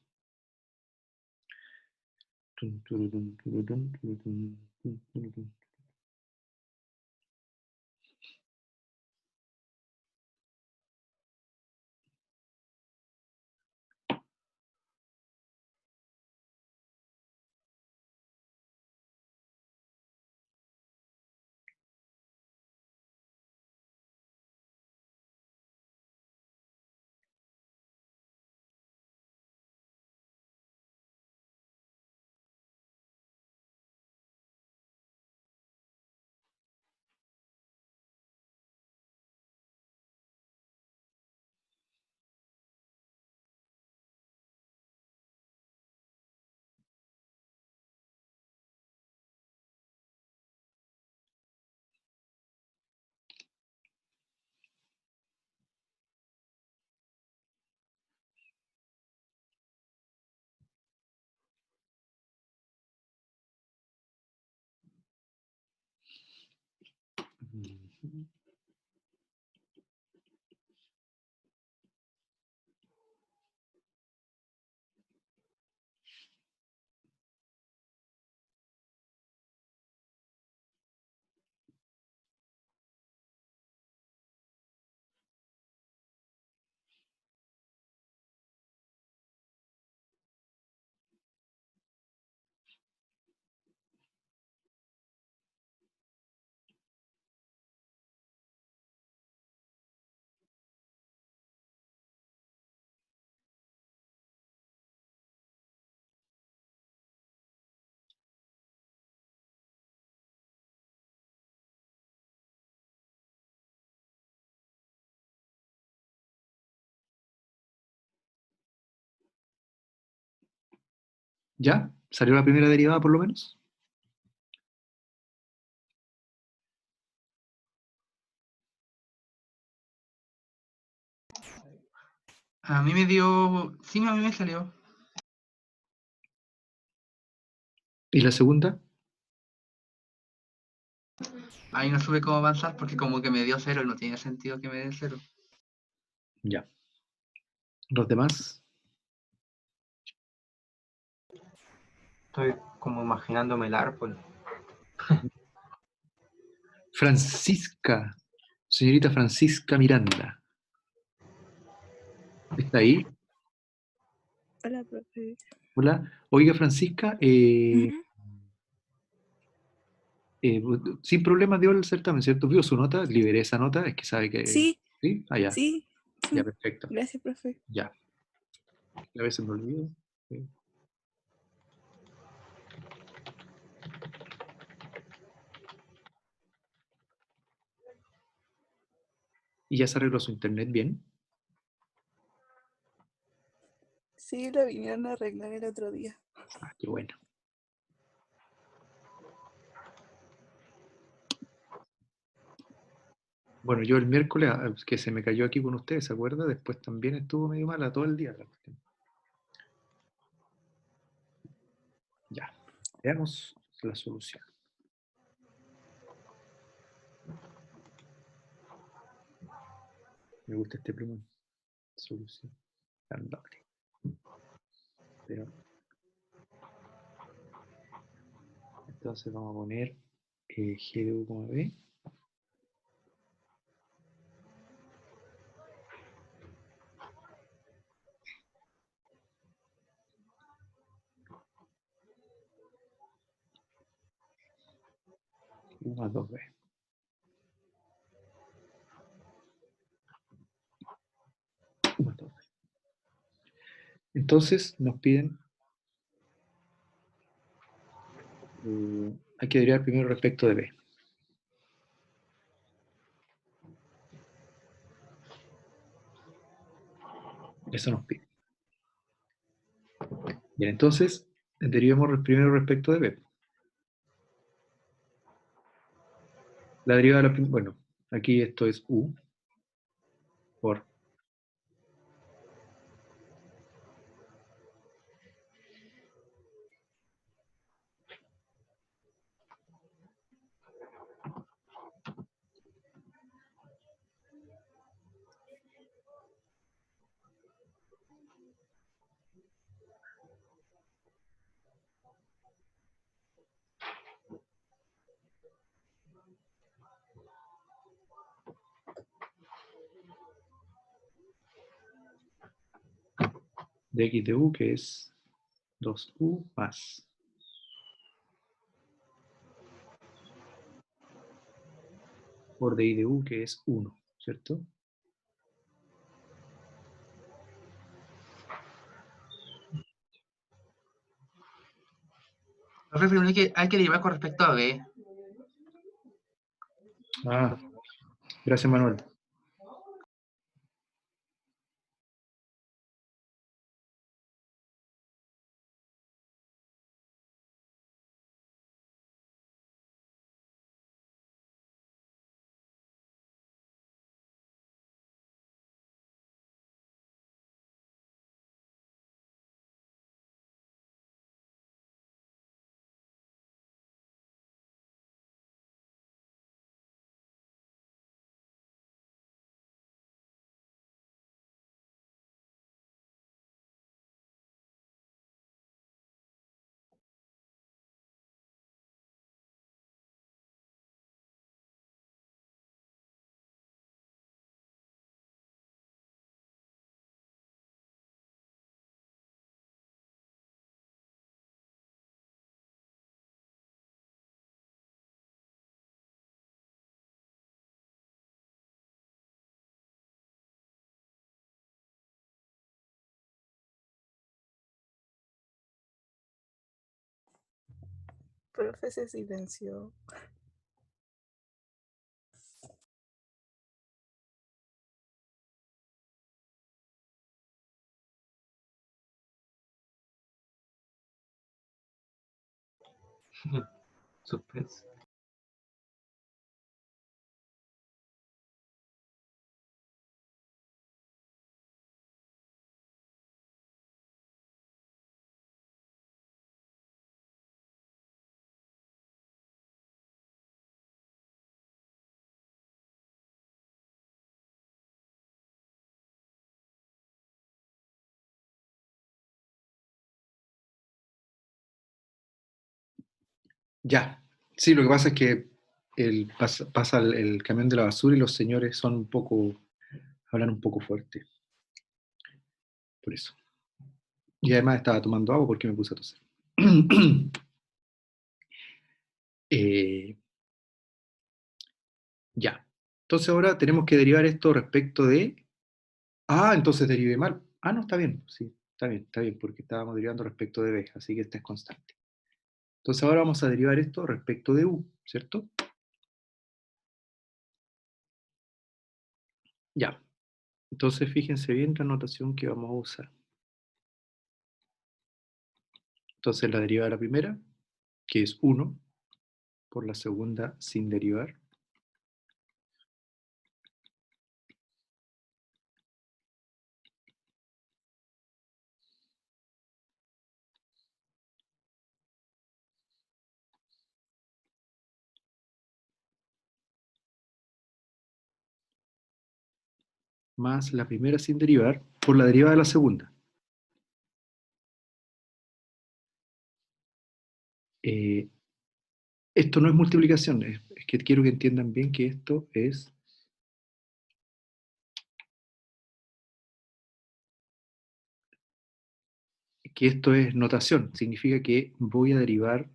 Ujú. ¿Ya? ¿Salió la primera derivada por lo menos? A mí me dio... Sí, a mí me salió. ¿Y la segunda? Ahí no supe cómo avanzar porque como que me dio 0 y no tiene sentido que me dé 0. Ya. ¿Los demás? Estoy como imaginándome el árbol. Francisca. Señorita Francisca Miranda. ¿Está ahí? Hola, profe. Hola. Oiga, Francisca, Ujú. sin problemas dio el certamen, ¿cierto? Vio su nota, liberé esa nota, es que sabe que... Sí, ¿Sí? Ah, ya. sí. Ya, perfecto. Gracias, profe. Ya. A veces me olvido. Sí. ¿Y ya se arregló su internet bien? Sí, la vinieron a arreglar el otro día. Ah, qué bueno. Bueno, yo el miércoles, que se me cayó aquí con ustedes, ¿se acuerda? Después también estuvo medio mala todo el día la cuestión. Ya, veamos la solución. Me gusta este plumón. Solución. Andable. Pero, entonces vamos a poner G de U como B. U más 2B. U más 2B. Entonces nos piden, hay que derivar primero respecto de B. Eso nos pide. Bien, entonces derivamos primero respecto de B. La derivada de la bueno, aquí esto es U por dx de U, que es 2U más por dy de U, que es 1, ¿cierto? Profe, pero hay que derivar con respecto a B. Ah, gracias, Manuel. profe se silenció. Suspense. Ya. Sí, lo que pasa es que pasa el camión de la basura y los señores son un poco, hablan un poco fuerte. Por eso. Y además estaba tomando agua porque me puse a toser. Ya. Entonces ahora tenemos que derivar esto respecto de... Ah, entonces derivé mal. Ah, no, está bien. Sí, está bien, porque estábamos derivando respecto de B, así que esta es constante. Entonces ahora vamos a derivar esto respecto de U, ¿cierto? Ya. Entonces fíjense bien la notación que vamos a usar. Entonces la derivada de la primera, que es 1, por la segunda sin derivar. Más la primera sin derivar por la derivada de la segunda. Esto no es multiplicación, es que quiero que entiendan bien que esto es... que esto es notación, significa que voy a derivar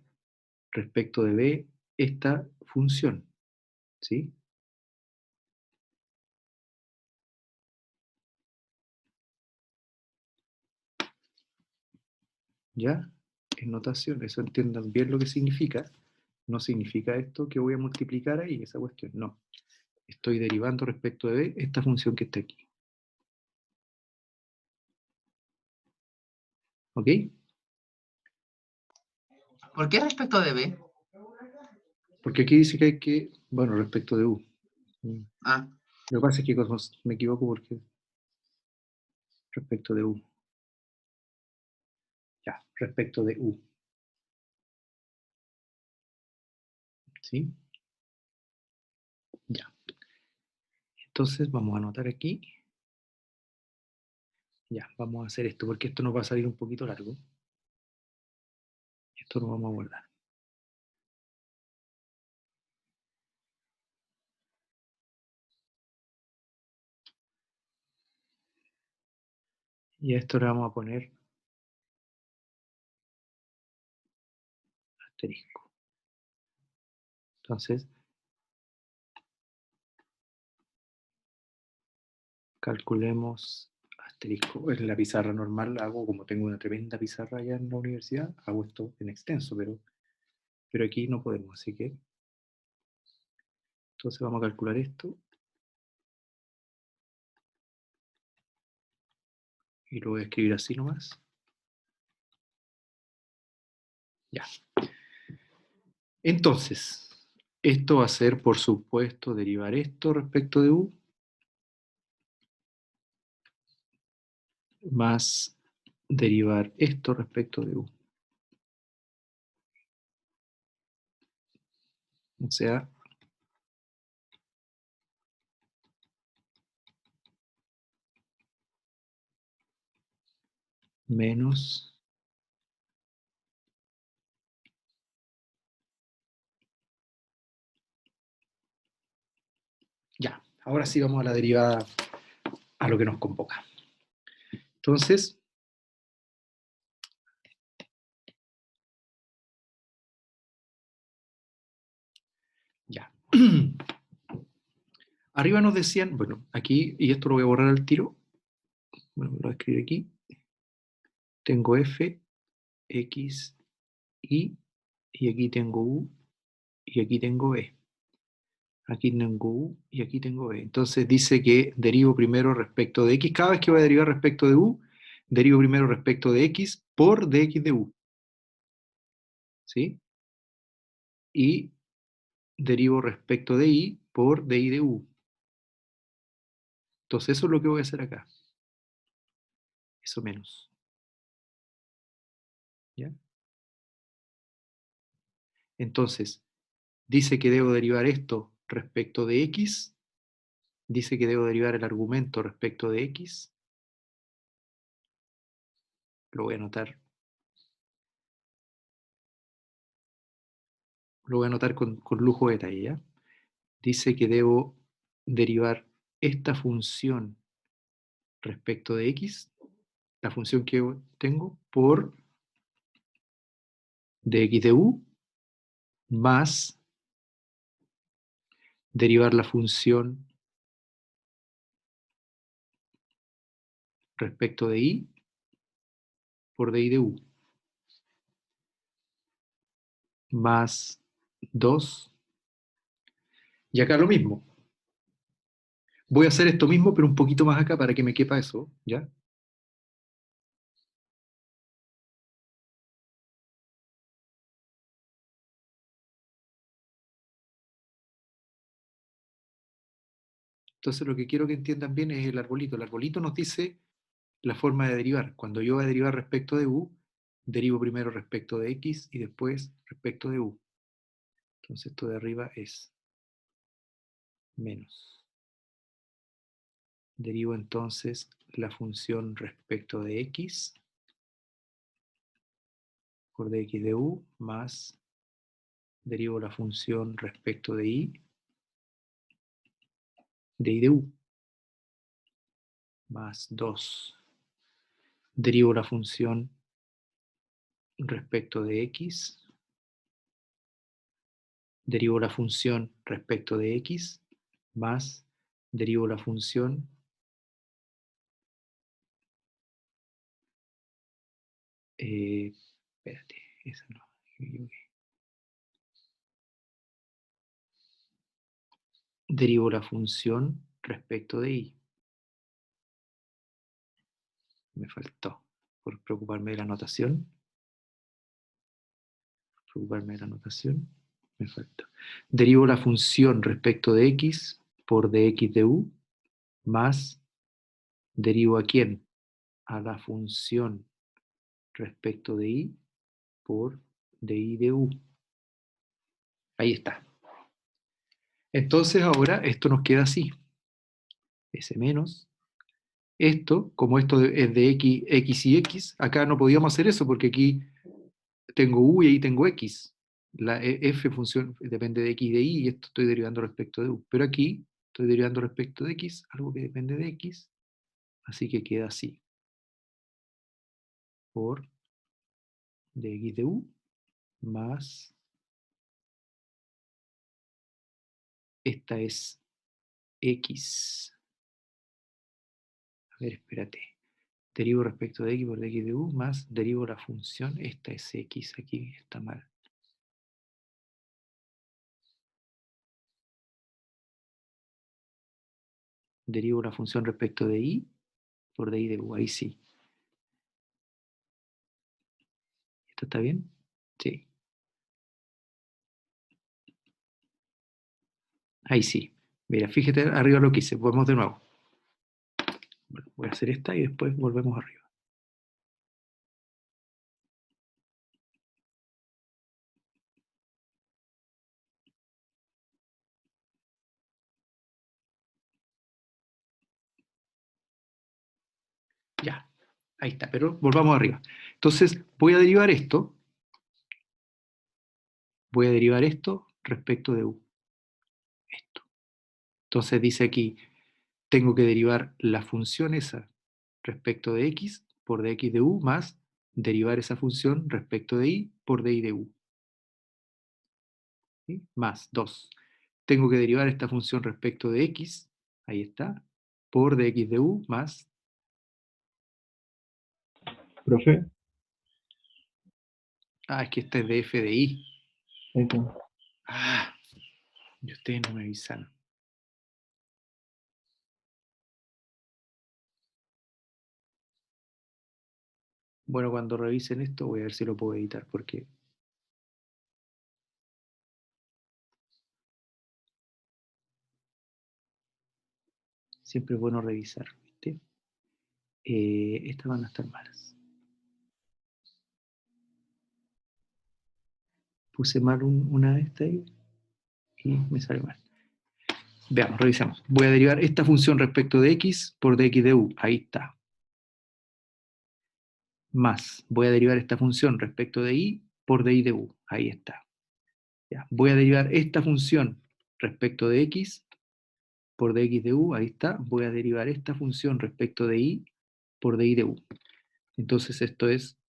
respecto de B esta función, ¿sí? ¿Ya? Es notación, eso entiendan bien lo que significa. No significa esto que voy a multiplicar ahí, esa cuestión, no. Estoy derivando respecto de B esta función que está aquí. ¿Ok? ¿Por qué respecto de B? Porque aquí dice que hay que, bueno, respecto de U. Ah, Lo que pasa es que me equivoco porque respecto de U. Ya, respecto de U. ¿Sí? Ya. Entonces vamos a anotar aquí. Ya, vamos a hacer esto porque esto nos va a salir un poquito largo. Esto lo vamos a guardar. Y a esto le vamos a poner asterisco. Entonces, calculemos asterisco. En la pizarra normal hago, como tengo una tremenda pizarra allá en la universidad, hago esto en extenso, pero aquí no podemos, así que... Entonces vamos a calcular esto. Y lo voy a escribir así nomás. Ya. Entonces, esto va a ser, por supuesto, derivar esto respecto de U, más derivar esto respecto de U. O sea, menos ya. Ahora sí vamos a la derivada, a lo que nos convoca. Entonces, ya. Arriba nos decían, bueno, aquí, y esto lo voy a borrar al tiro. Bueno, lo voy a escribir aquí. Tengo f, x, y y aquí tengo u, y aquí tengo b. Aquí tengo u, y aquí tengo b. Entonces dice que derivo primero respecto de x. Cada vez que voy a derivar respecto de u, derivo primero respecto de x por dx de u. ¿Sí? Y derivo respecto de y por dy de u. Entonces eso es lo que voy a hacer acá. Eso menos. ¿Ya? Entonces, dice que debo derivar esto respecto de x. Dice que debo derivar el argumento respecto de x. Lo voy a anotar. Lo voy a anotar con lujo de detalle, ¿ya? Dice que debo derivar esta función respecto de x, la función que tengo, por dx de u, más derivar la función respecto de y por dy de u, más 2. Y acá lo mismo. Voy a hacer esto mismo, pero un poquito más acá para que me quepa eso, ¿ya? Entonces lo que quiero que entiendan bien es el arbolito. El arbolito nos dice la forma de derivar. Cuando yo voy a derivar respecto de u, derivo primero respecto de x y después respecto de u. Entonces esto de arriba es menos. Derivo entonces la función respecto de x por dx de u, más derivo la función respecto de y de u, más 2. Derivo la función respecto de x, derivo la función respecto de x, más derivo la función espérate, esa no, me equivoqué. Derivo la función respecto de y. Me faltó, por preocuparme de la notación. Me faltó. Derivo la función respecto de x por dx de u, más derivo a quién? A la función respecto de y por dy de u. Ahí está. Entonces ahora esto nos queda así. S menos. Esto, como esto es de x y x, acá no podíamos hacer eso porque aquí tengo u y ahí tengo x. La f función depende de x y de y, y esto estoy derivando respecto de u. Pero aquí estoy derivando respecto de x, algo que depende de x, así que queda así. Por dx de u más, esta es x. A ver, espérate. Derivo respecto de x por dx de u más derivo la función, esta es x, aquí está mal. Derivo la función respecto de y por dy de u, ahí sí. ¿Esto está bien? Sí. Ahí sí. Mira, fíjate arriba lo que hice. Volvemos de nuevo. Bueno, voy a hacer esta y después volvemos arriba. Ya, ahí está, pero volvamos arriba. Entonces, voy a derivar esto. Voy a derivar esto respecto de u. Esto. Entonces dice aquí, tengo que derivar la función esa respecto de x por dx de u más derivar esa función respecto de y por dy de u. ¿Sí? Más 2. Tengo que derivar esta función respecto de x, ahí está, por dx de u más... Profe, Ah, es que esta es de f de y. Eso. Ah, y ustedes no me avisaron. Bueno, cuando revisen esto voy a ver si lo puedo editar, porque siempre es bueno revisar, ¿viste? Estas van a estar malas. Puse mal una de estas ahí y me sale mal. Veamos, revisamos. Voy a derivar esta función respecto de x por dx de u. Ahí está. Más, voy a derivar esta función respecto de y por dy de u. Ahí está. Ya. Voy a derivar esta función respecto de x por dx de u. Ahí está. Voy a derivar esta función respecto de y por dy de u. Entonces esto es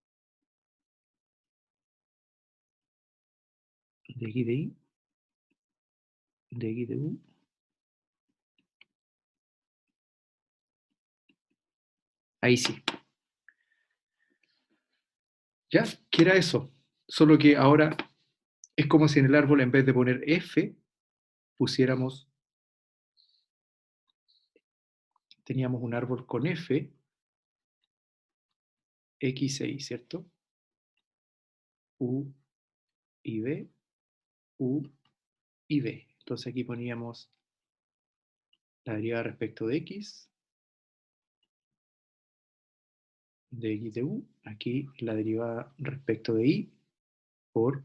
dx de y, dx de u. Ahí sí. ¿Ya? ¿Qué era eso? Solo que ahora es como si en el árbol en vez de poner f, pusiéramos, teníamos un árbol con f, x e y, ¿cierto? U y b, u y b. Entonces aquí poníamos la derivada respecto de x de u, aquí la derivada respecto de y por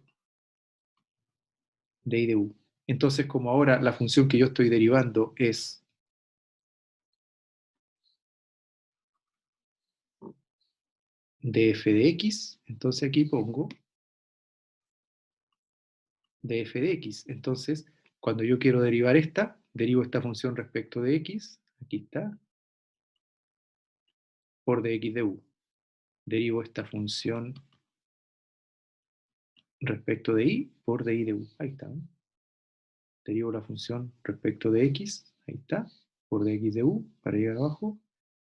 dy de u. Entonces, como ahora la función que yo estoy derivando es df de x, entonces aquí pongo df de x. Entonces, cuando yo quiero derivar esta, derivo esta función respecto de x, aquí está, por dx de u. Derivo esta función respecto de y por dy de u. Ahí está. Derivo la función respecto de x, ahí está, por dx de u, para llegar abajo.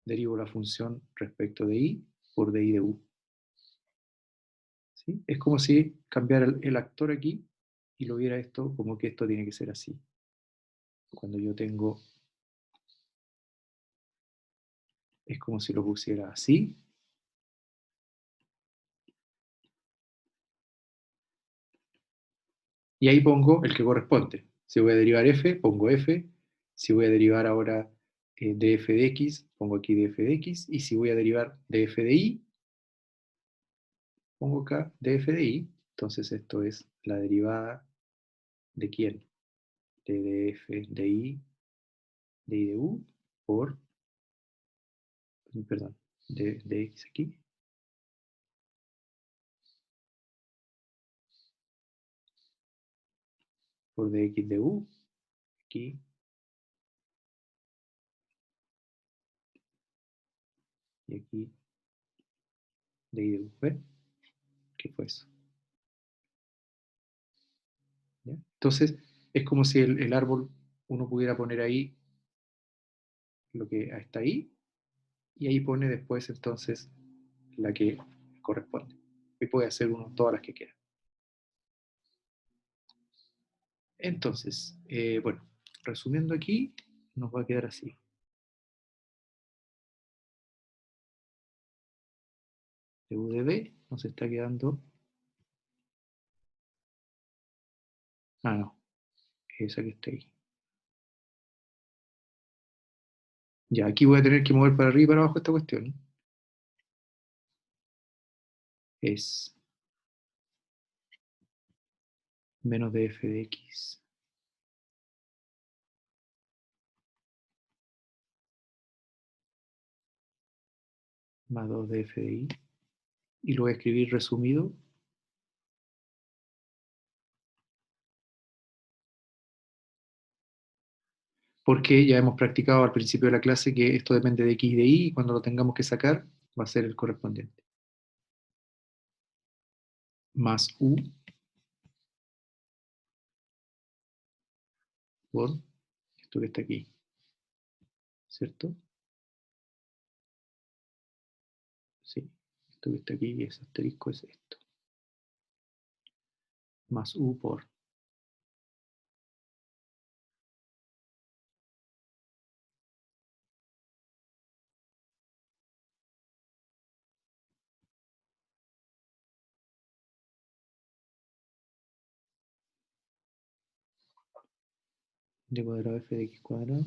Derivo la función respecto de y por dy de u. ¿Sí? Es como si cambiara el actor aquí y lo viera esto como que esto tiene que ser así. Cuando yo tengo, es como si lo pusiera así. Y ahí pongo el que corresponde. Si voy a derivar f, pongo f. Si voy a derivar ahora df de x, pongo aquí df de x. Y si voy a derivar df de y, pongo acá df de y. Entonces esto es la derivada de quién? De df de y de u por, perdón, de x aquí. Por dx de u, aquí. Y aquí de y de u. ¿Ven? ¿Qué fue eso? ¿Ya? Entonces, es como si el árbol uno pudiera poner ahí lo que está ahí, y ahí pone después entonces la que corresponde. Y puede hacer uno todas las que quiera. Entonces, bueno, resumiendo aquí, nos va a quedar así. De u de b nos está quedando... Ah, no, esa que está ahí. Ya, aquí voy a tener que mover para arriba y para abajo esta cuestión. Es menos df de x más 2 df de y. Y lo voy a escribir resumido. Porque ya hemos practicado al principio de la clase que esto depende de x y de y, y cuando lo tengamos que sacar va a ser el correspondiente. Más u por esto que está aquí, ¿cierto? Sí, esto que está aquí, ese asterisco es esto. más u por d cuadrado f de x cuadrado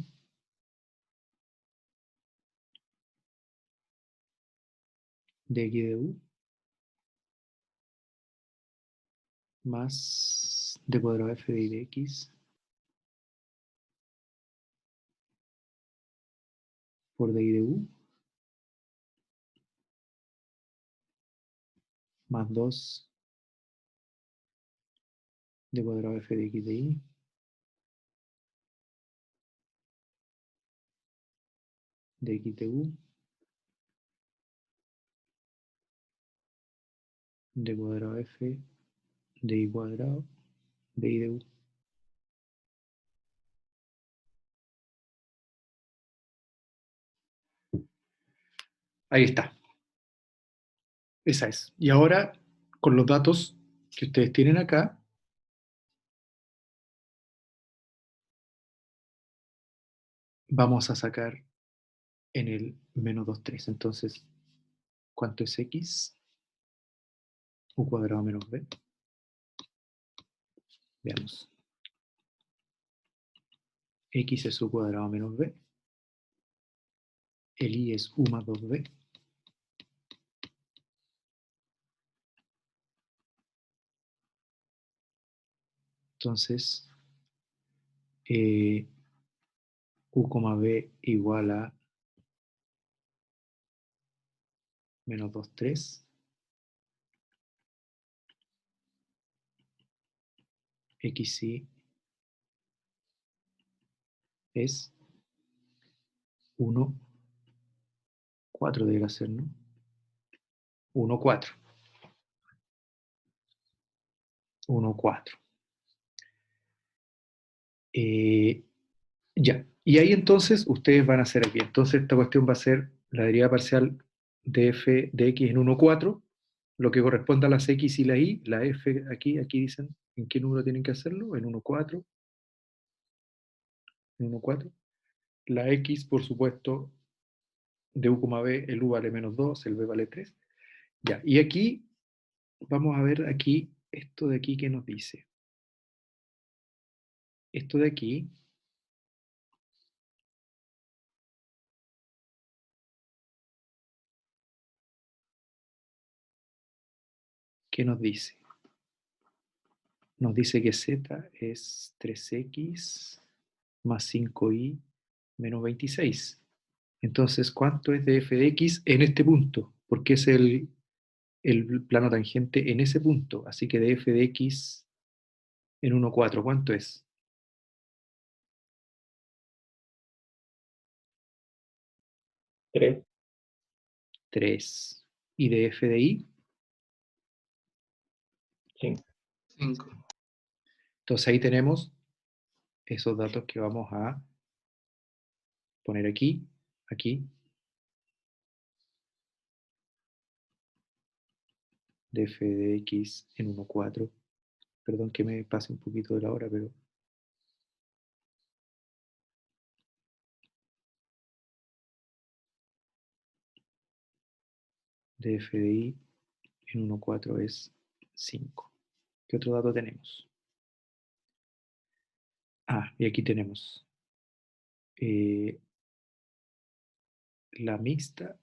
de x de u más d cuadrado f de y de x por d y de u más 2 d cuadrado f de x de y de x de u d cuadrado f de y cuadrado de y de u. Ahí está. Esa es. Y ahora, con los datos que ustedes tienen acá, vamos a sacar en el menos 2, 3. Entonces, ¿cuánto es x? U cuadrado menos b. Veamos. X es u cuadrado menos b. El y es u más 2b. Entonces, u, b igual a menos 2, 3. XY es 1, 4 debería ser, ¿no? 1, 4. 1, 4. Ya. Y ahí entonces ustedes van a hacer aquí. Entonces esta cuestión va a ser la derivada parcial de f de x en 1, 4, lo que corresponde a las x y la y. La f aquí dicen en qué número tienen que hacerlo, en 1, 4. En 1, 4. La x, por supuesto, de u, b, el u vale menos 2, el b vale 3. Ya. Y aquí, vamos a ver aquí, esto de aquí, ¿qué nos dice? Esto de aquí, ¿qué nos dice? Nos dice que z es 3x más 5y menos 26. Entonces, ¿cuánto es de f de x en este punto? Porque es el plano tangente en ese punto. Así que de f de x en 1, 4, ¿cuánto es? 3. 3. ¿Y de f de y? 5. 5. Entonces ahí tenemos esos datos que vamos a poner aquí, aquí, de f de x en 1, 4. Perdón que me pase un poquito de la hora, pero de f de y en 1, 4 es 5. ¿Qué otro dato tenemos? Ah, y aquí tenemos la mixta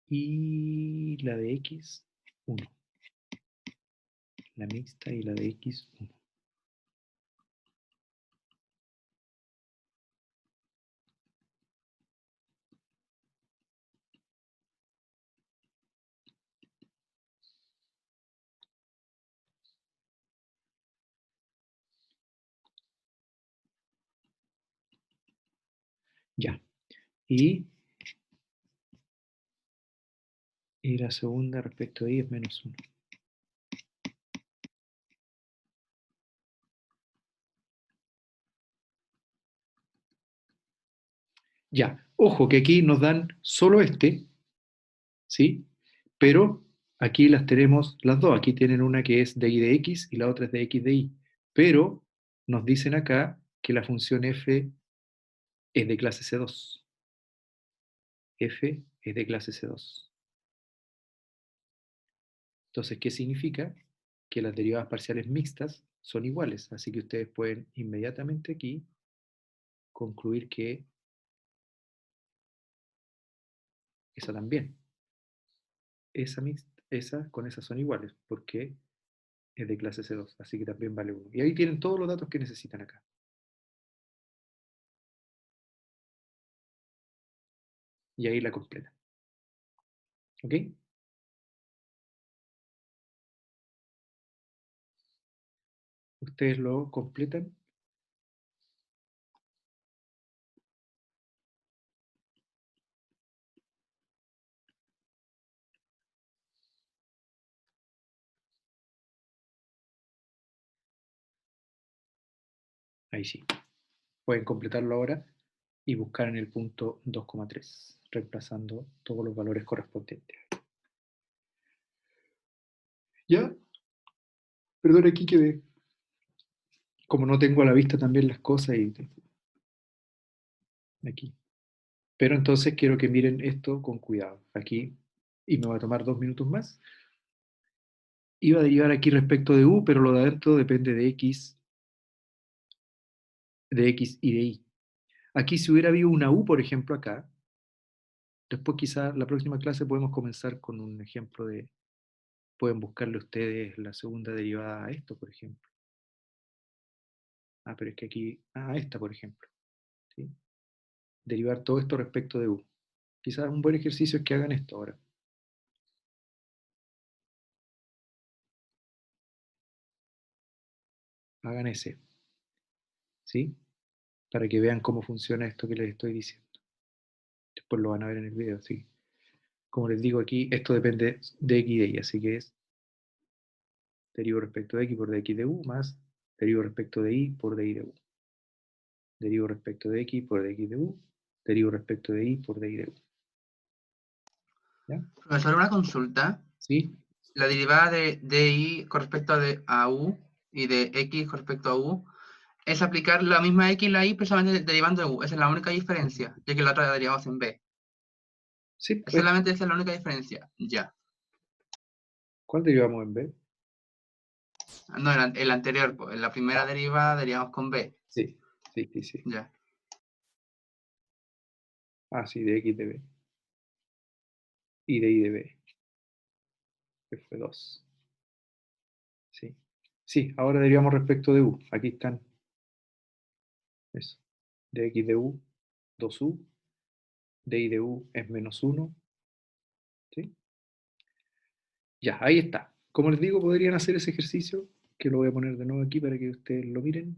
y la de x, 1. La mixta y la de x, 1. Ya. Y la segunda respecto de y es menos 1. Ya. Ojo que aquí nos dan solo este, ¿sí? Pero aquí las tenemos las dos. Aquí tienen una que es de y de x y la otra es de x de y. Pero nos dicen acá que la función f es de clase C2. F es de clase C2. Entonces, ¿qué significa? Que las derivadas parciales mixtas son iguales. Así que ustedes pueden inmediatamente aquí concluir que esa también. Esa con esa son iguales, porque es de clase C2, así que también vale 1. Y ahí tienen todos los datos que necesitan acá. Y ahí la completan. ¿Ok? Ustedes lo completan. Ahí sí. Pueden completarlo ahora y buscar en el punto 2,3, reemplazando todos los valores correspondientes. ¿Ya? Perdón, aquí quedé. Como no tengo a la vista también las cosas y aquí. Pero entonces quiero que miren esto con cuidado. Aquí, y me va a tomar 2 minutos más. Iba a derivar aquí respecto de u, pero lo de adentro depende de x y de y. Aquí si hubiera habido una u, por ejemplo, acá, después quizá la próxima clase podemos comenzar con un ejemplo de, pueden buscarle ustedes la segunda derivada a esto, por ejemplo. Pero es que aquí, esta, por ejemplo. ¿Sí? Derivar todo esto respecto de u. Quizás un buen ejercicio es que hagan esto ahora. Hagan ese. ¿Sí? Para que vean cómo funciona esto que les estoy diciendo. Después lo van a ver en el video, ¿sí? Como les digo aquí, esto depende de x y de y, así que es derivo respecto de x por dx de u más derivo respecto de y por dy de u. Derivo respecto de x por dx de u, derivo respecto de y por dy de u. ¿Ya? Profesor, una consulta. ¿Sí? La derivada de y con respecto a u y de x con respecto a u es aplicar la misma x y la y precisamente derivando de u. Esa es la única diferencia, ya que la otra la derivamos en b. Sí, pues, Solamente esa es la única diferencia. Ya. ¿cuál derivamos en b? No, el anterior, en la primera derivada derivamos con b. Sí, sí, sí, sí. Ya. Sí, de x de b. Y de y de b. F2. Sí. Sí, ahora derivamos respecto de u. Aquí están. Eso. De x de u, 2u. De y de u es menos 1. ¿Sí? Ya, ahí está. Como les digo, podrían hacer ese ejercicio, que lo voy a poner de nuevo aquí para que ustedes lo miren.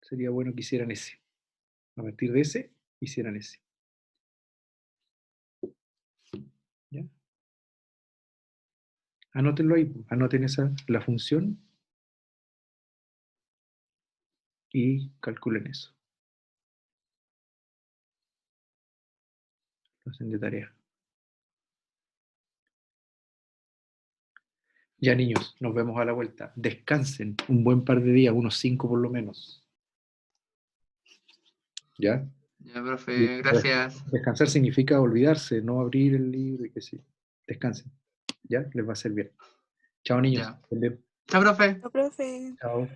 Sería bueno que hicieran ese. A partir de ese, hicieran ese. ¿Ya? Anótenlo ahí. Anoten la función y calculen eso. Lo hacen de tarea. Ya, niños, nos vemos a la vuelta. Descansen un buen par de días, unos 5 por lo menos. ¿Ya? Ya, profe, gracias. Descansar significa olvidarse, no abrir el libro y que sí. Descansen. ¿Ya? Les va a hacer bien. Chao, niños. Ya. Chao, profe. No, profe. Chao.